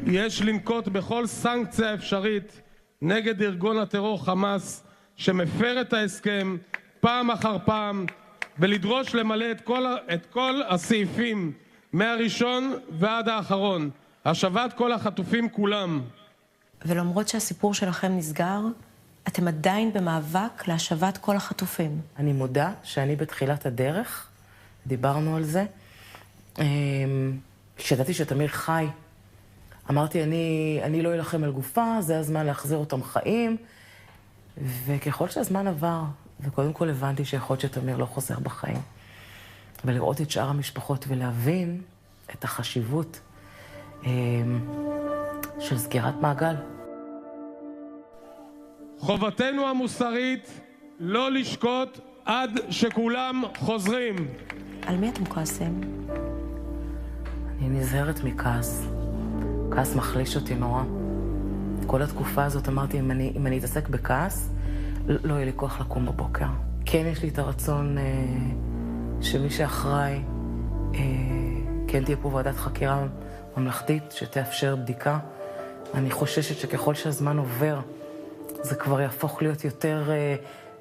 יש לנקוט בכל סנקציה אפשרית נגד ארגון הטרור חמאס שמפר את ההסכם פעם אחר פעם ולדרוש למלא את כל הסעיפים מהראשון ועד האחרון, השבת כל החטופים כולם. ולמרות שהסיפור שלכם נסגר, אתם עדיין במאבק להשבת כל החטופים. אני מודה שאני בתחילת הדרך, דיברנו על זה, כשדעתי שתמיר חי, אמרתי אני לא אלחם על גופה, זה הזמן להחזיר אותם חיים, וככל שהזמן עבר, וקודם כל הבנתי שיכול להיות שתמיר לא חוזר בחיים, ולראות את שאר המשפחות ולהבין את החשיבות של סגירת מעגל. חובתנו המוסרית לא לשקוט עד שכולם חוזרים. על מי אתם כועסים? אני נזהרת מכעס. כעס מחליש אותי נורא. כל התקופה הזאת אמרתי, אם אני אתעסק בכעס, לא יהיה לי כוח לקום בבוקר. כן יש לי את הרצון שמי שאחראי, כן תהיה פה ועדת חקירה ממלכתית שתאפשר בדיקה. אני חוששת שככל שהזמן עובר, זה כבר יהפוך להיות יותר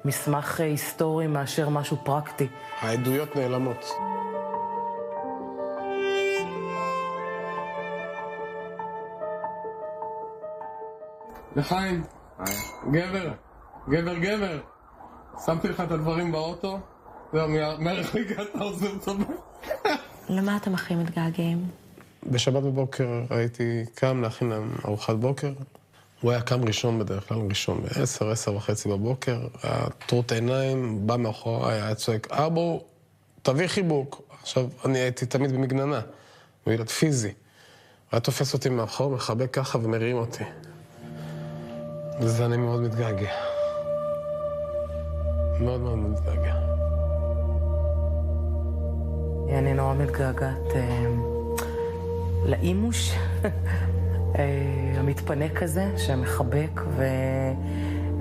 מסמך היסטורי מאשר משהו פרקטי. העדויות נעלמות. לחיים, גבר. שמתי לך את הדברים באוטו, זהו, מהרחק אתה עוזב אותו. למה אתם הכי מתגעגעים? בשבת בבוקר הייתי קם להכין להם ארוחת בוקר. הוא היה קם ראשון בדרך כלל, ראשון ב-10:30 בבוקר, היה טרוט עיניים, בא מאחורי, היה צועק, אבו, תביא חיבוק. עכשיו, אני הייתי תמיד במגננה, הוא ילד פיזי. היה תופס אותי מאחור, מחבק ככה ומרים אותי. וזה אני מאוד מתגעגע. מאוד מתגעגע. אני נורא מתגעגעת לאימוש המתפנק הזה, שמחבק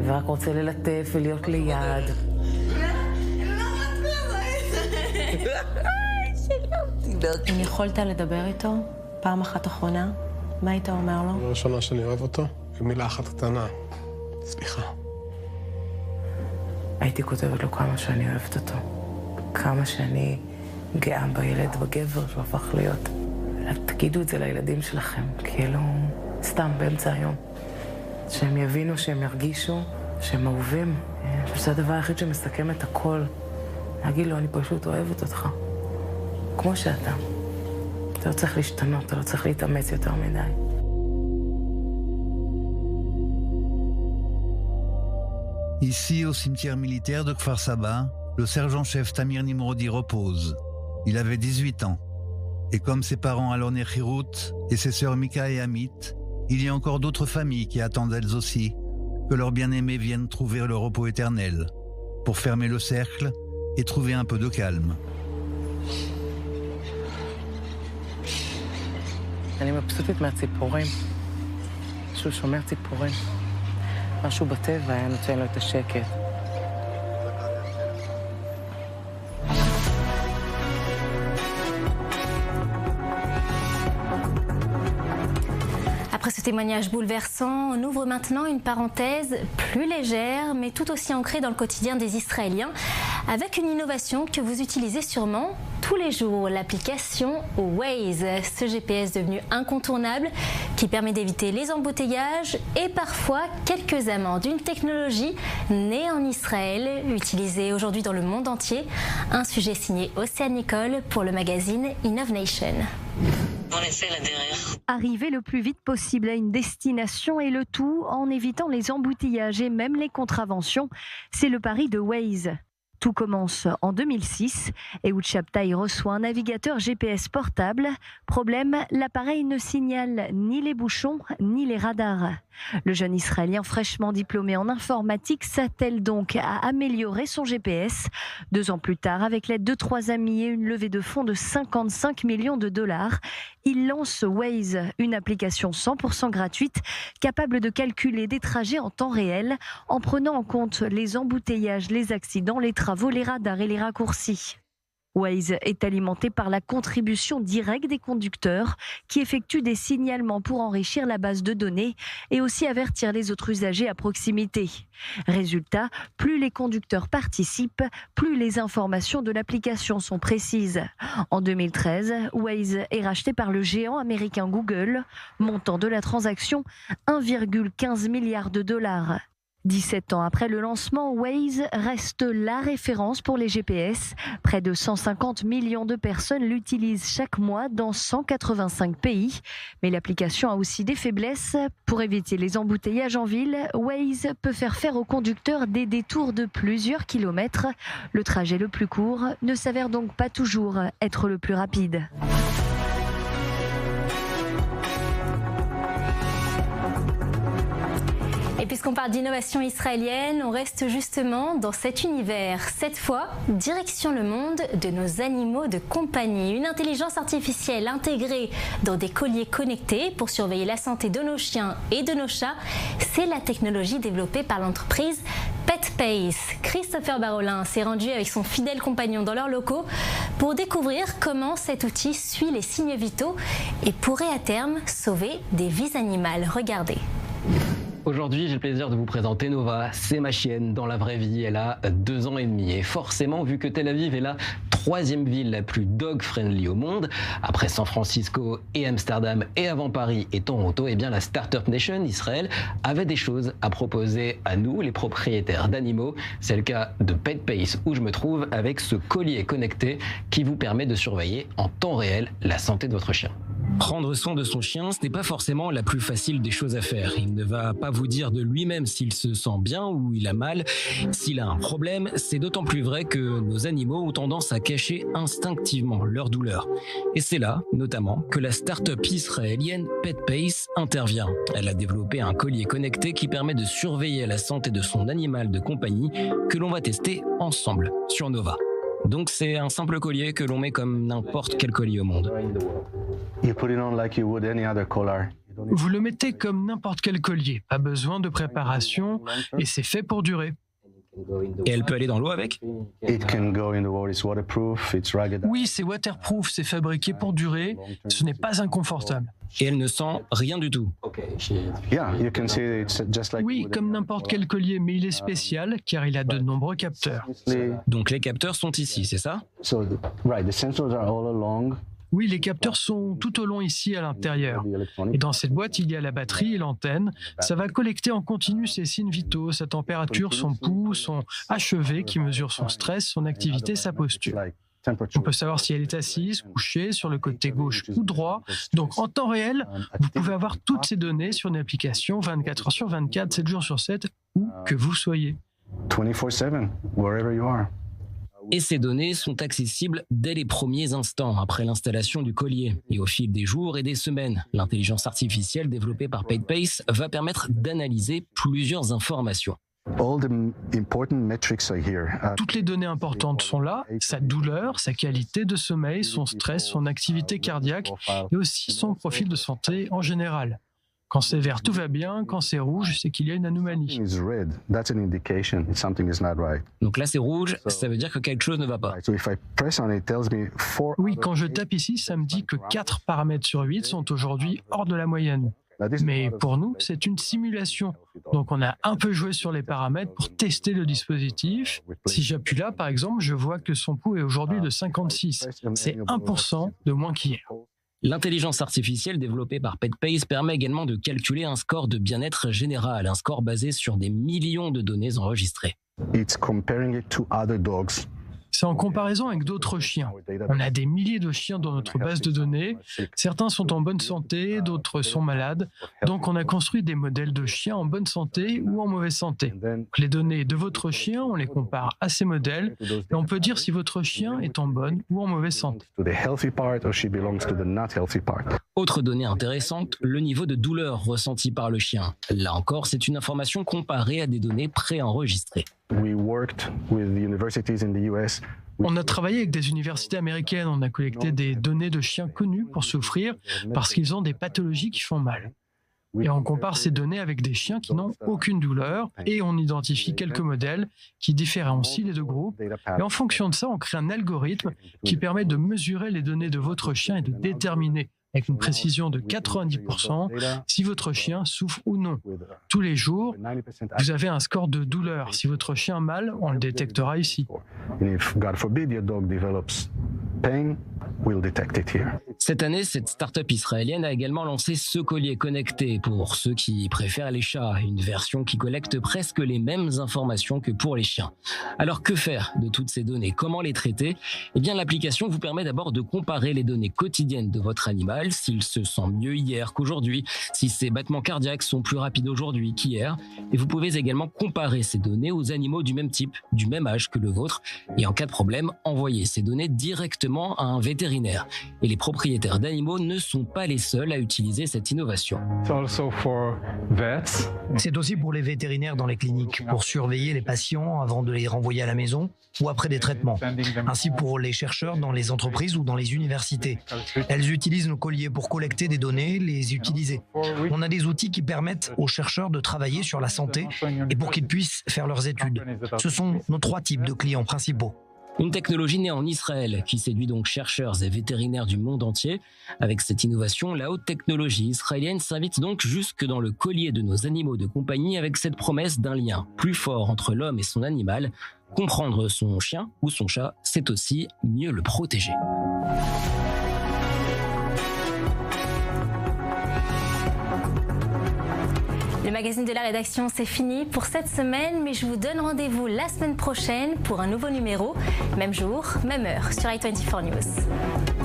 ורק רוצה ללטף ולהיות ליד. אם יכולת לדבר איתו פעם אחת אחרונה, מה היית אומר לו? הראשונה שאני אוהב אותו, במילה אחת קטנה. סליחה. הייתי כותבת לו כמה שאני אוהבת אותו. כמה שאני גאה בילד, בגבר שהוא הפך להיות. תגידו את זה לילדים שלכם, כאילו סתם באמצע היום. שהם יבינו, שהם ירגישו, שהם אהובים. שזה הדבר היחיד שמסכם את הכל. להגיד לו, אני פשוט אוהבת אותך. כמו שאתה. אתה לא צריך להשתנות, אתה לא צריך להתאמץ יותר מדי. Ici, au cimetière militaire de Kfar Saba, le sergent-chef Tamir Nimrodi repose. Il avait 18 ans. Et comme ses parents Alon et Khirout et ses sœurs Mika et Amit, il y a encore d'autres familles qui attendent elles aussi que leurs bien-aimés viennent trouver le repos éternel, pour fermer le cercle et trouver un peu de calme. אני מבסוטית מהציפורים. שהוא שומר ציפורים. משהו בטבע היה נותן לו את השקט. Après ce témoignage bouleversant, on ouvre maintenant une parenthèse plus légère, mais tout aussi ancrée dans le quotidien des Israéliens, avec une innovation que vous utilisez sûrement tous les jours, l'application Waze, ce GPS devenu incontournable qui permet d'éviter les embouteillages et parfois quelques amendes. Une technologie née en Israël, utilisée aujourd'hui dans le monde entier. Un sujet signé Océane Nicole pour le magazine Innovation. Arriver le plus vite possible à une destination et le tout en évitant les embouteillages et même les contraventions, c'est le pari de Waze. Tout commence en 2006 et Chaptai reçoit un navigateur GPS portable. Problème, l'appareil ne signale ni les bouchons ni les radars. Le jeune Israélien fraîchement diplômé en informatique s'attelle donc à améliorer son GPS. 2 ans plus tard, avec l'aide de 3 amis et une levée de fonds de 55 millions de dollars, il lance Waze, une application 100% gratuite capable de calculer des trajets en temps réel en prenant en compte les embouteillages, les accidents, les travaux, les radars et les raccourcis. Waze est alimenté par la contribution directe des conducteurs qui effectuent des signalements pour enrichir la base de données et aussi avertir les autres usagers à proximité. Résultat, plus les conducteurs participent, plus les informations de l'application sont précises. En 2013, Waze est racheté par le géant américain Google, montant de la transaction 1,15 milliard de dollars. 17 ans après le lancement, Waze reste la référence pour les GPS. Près de 150 millions de personnes l'utilisent chaque mois dans 185 pays. Mais l'application a aussi des faiblesses. Pour éviter les embouteillages en ville, Waze peut faire aux conducteurs des détours de plusieurs kilomètres. Le trajet le plus court ne s'avère donc pas toujours être le plus rapide. Et puisqu'on parle d'innovation israélienne, on reste justement dans cet univers. Cette fois, direction le monde de nos animaux de compagnie. Une intelligence artificielle intégrée dans des colliers connectés pour surveiller la santé de nos chiens et de nos chats, c'est la technologie développée par l'entreprise PetPace. Christopher Barolin s'est rendu avec son fidèle compagnon dans leurs locaux pour découvrir comment cet outil suit les signes vitaux et pourrait à terme sauver des vies animales. Regardez. Aujourd'hui, j'ai le plaisir de vous présenter Nova. C'est ma chienne dans la vraie vie. Elle a 2 ans et demi. Et forcément, vu que Tel Aviv est la 3e ville la plus dog-friendly au monde, après San Francisco et Amsterdam et avant Paris et Toronto, eh bien la Startup Nation, Israël, avait des choses à proposer à nous, les propriétaires d'animaux. C'est le cas de PetPace, où je me trouve, avec ce collier connecté qui vous permet de surveiller en temps réel la santé de votre chien. Prendre soin de son chien, ce n'est pas forcément la plus facile des choses à faire. Il ne va pas vous dire de lui-même s'il se sent bien ou il a mal. S'il a un problème, c'est d'autant plus vrai que nos animaux ont tendance à cacher instinctivement leur douleur. Et c'est là, notamment, que la start-up israélienne PetPace intervient. Elle a développé un collier connecté qui permet de surveiller la santé de son animal de compagnie que l'on va tester ensemble sur Nova. Donc c'est un simple collier que l'on met comme n'importe quel collier au monde. Vous le mettez comme n'importe quel collier, pas besoin de préparation et c'est fait pour durer. Et elle peut aller dans l'eau avec ? Oui, c'est waterproof, c'est fabriqué pour durer, ce n'est pas inconfortable. Et elle ne sent rien du tout. Oui, comme n'importe quel collier, mais il est spécial car il a de nombreux capteurs. Donc les capteurs sont ici, c'est ça ? Oui, les capteurs sont tout au long ici à l'intérieur. Et dans cette boîte, il y a la batterie et l'antenne. Ça va collecter en continu ses signes vitaux, sa température, son pouls, son HEV qui mesure son stress, son activité, sa posture. On peut savoir si elle est assise, couchée, sur le côté gauche ou droit. Donc en temps réel, vous pouvez avoir toutes ces données sur une application 24 heures sur 24, 7 jours sur 7, où que vous soyez. 24/7, wherever you are. Et ces données sont accessibles dès les premiers instants après l'installation du collier. Et au fil des jours et des semaines, l'intelligence artificielle développée par PetPace va permettre d'analyser plusieurs informations. Toutes les données importantes sont là, sa douleur, sa qualité de sommeil, son stress, son activité cardiaque et aussi son profil de santé en général. Quand c'est vert, tout va bien. Quand c'est rouge, c'est qu'il y a une anomalie. Donc là, c'est rouge, ça veut dire que quelque chose ne va pas. Oui, quand je tape ici, ça me dit que 4 paramètres sur 8 sont aujourd'hui hors de la moyenne. Mais pour nous, c'est une simulation. Donc on a un peu joué sur les paramètres pour tester le dispositif. Si j'appuie là, par exemple, je vois que son pouls est aujourd'hui de 56. C'est 1% de moins qu'hier. L'intelligence artificielle développée par PetPace permet également de calculer un score de bien-être général, un score basé sur des millions de données enregistrées. C'est en comparaison avec d'autres chiens. On a des milliers de chiens dans notre base de données. Certains sont en bonne santé, d'autres sont malades. Donc on a construit des modèles de chiens en bonne santé ou en mauvaise santé. Les données de votre chien, on les compare à ces modèles et on peut dire si votre chien est en bonne ou en mauvaise santé. Autre donnée intéressante, le niveau de douleur ressenti par le chien. Là encore, c'est une information comparée à des données préenregistrées. On a travaillé avec des universités américaines, on a collecté des données de chiens connus pour souffrir parce qu'ils ont des pathologies qui font mal. Et on compare ces données avec des chiens qui n'ont aucune douleur et on identifie quelques modèles qui différencient les deux groupes. Et en fonction de ça, on crée un algorithme qui permet de mesurer les données de votre chien et de déterminer avec une précision de 90% si votre chien souffre ou non. Tous les jours, vous avez un score de douleur. Si votre chien a mal, on le détectera ici. Cette année, cette start-up israélienne a également lancé ce collier connecté pour ceux qui préfèrent les chats, une version qui collecte presque les mêmes informations que pour les chiens. Alors que faire de toutes ces données? Comment les traiter? Eh bien, l'application vous permet d'abord de comparer les données quotidiennes de votre animal, s'il se sent mieux hier qu'aujourd'hui, si ses battements cardiaques sont plus rapides aujourd'hui qu'hier. Et vous pouvez également comparer ces données aux animaux du même type, du même âge que le vôtre, et en cas de problème, envoyer ces données directement à un vétérinaire. Et les propriétaires d'animaux ne sont pas les seuls à utiliser cette innovation. C'est aussi pour les vétérinaires dans les cliniques, pour surveiller les patients avant de les renvoyer à la maison ou après des traitements. Ainsi pour les chercheurs dans les entreprises ou dans les universités. Elles utilisent nos colliers pour collecter des données, les utiliser. On a des outils qui permettent aux chercheurs de travailler sur la santé et pour qu'ils puissent faire leurs études. Ce sont nos 3 types de clients principaux. Une technologie née en Israël qui séduit donc chercheurs et vétérinaires du monde entier. Avec cette innovation, la haute technologie israélienne s'invite donc jusque dans le collier de nos animaux de compagnie avec cette promesse d'un lien plus fort entre l'homme et son animal. Comprendre son chien ou son chat, c'est aussi mieux le protéger. Le magazine de la rédaction, c'est fini pour cette semaine, mais je vous donne rendez-vous la semaine prochaine pour un nouveau numéro. Même jour, même heure sur i24 News.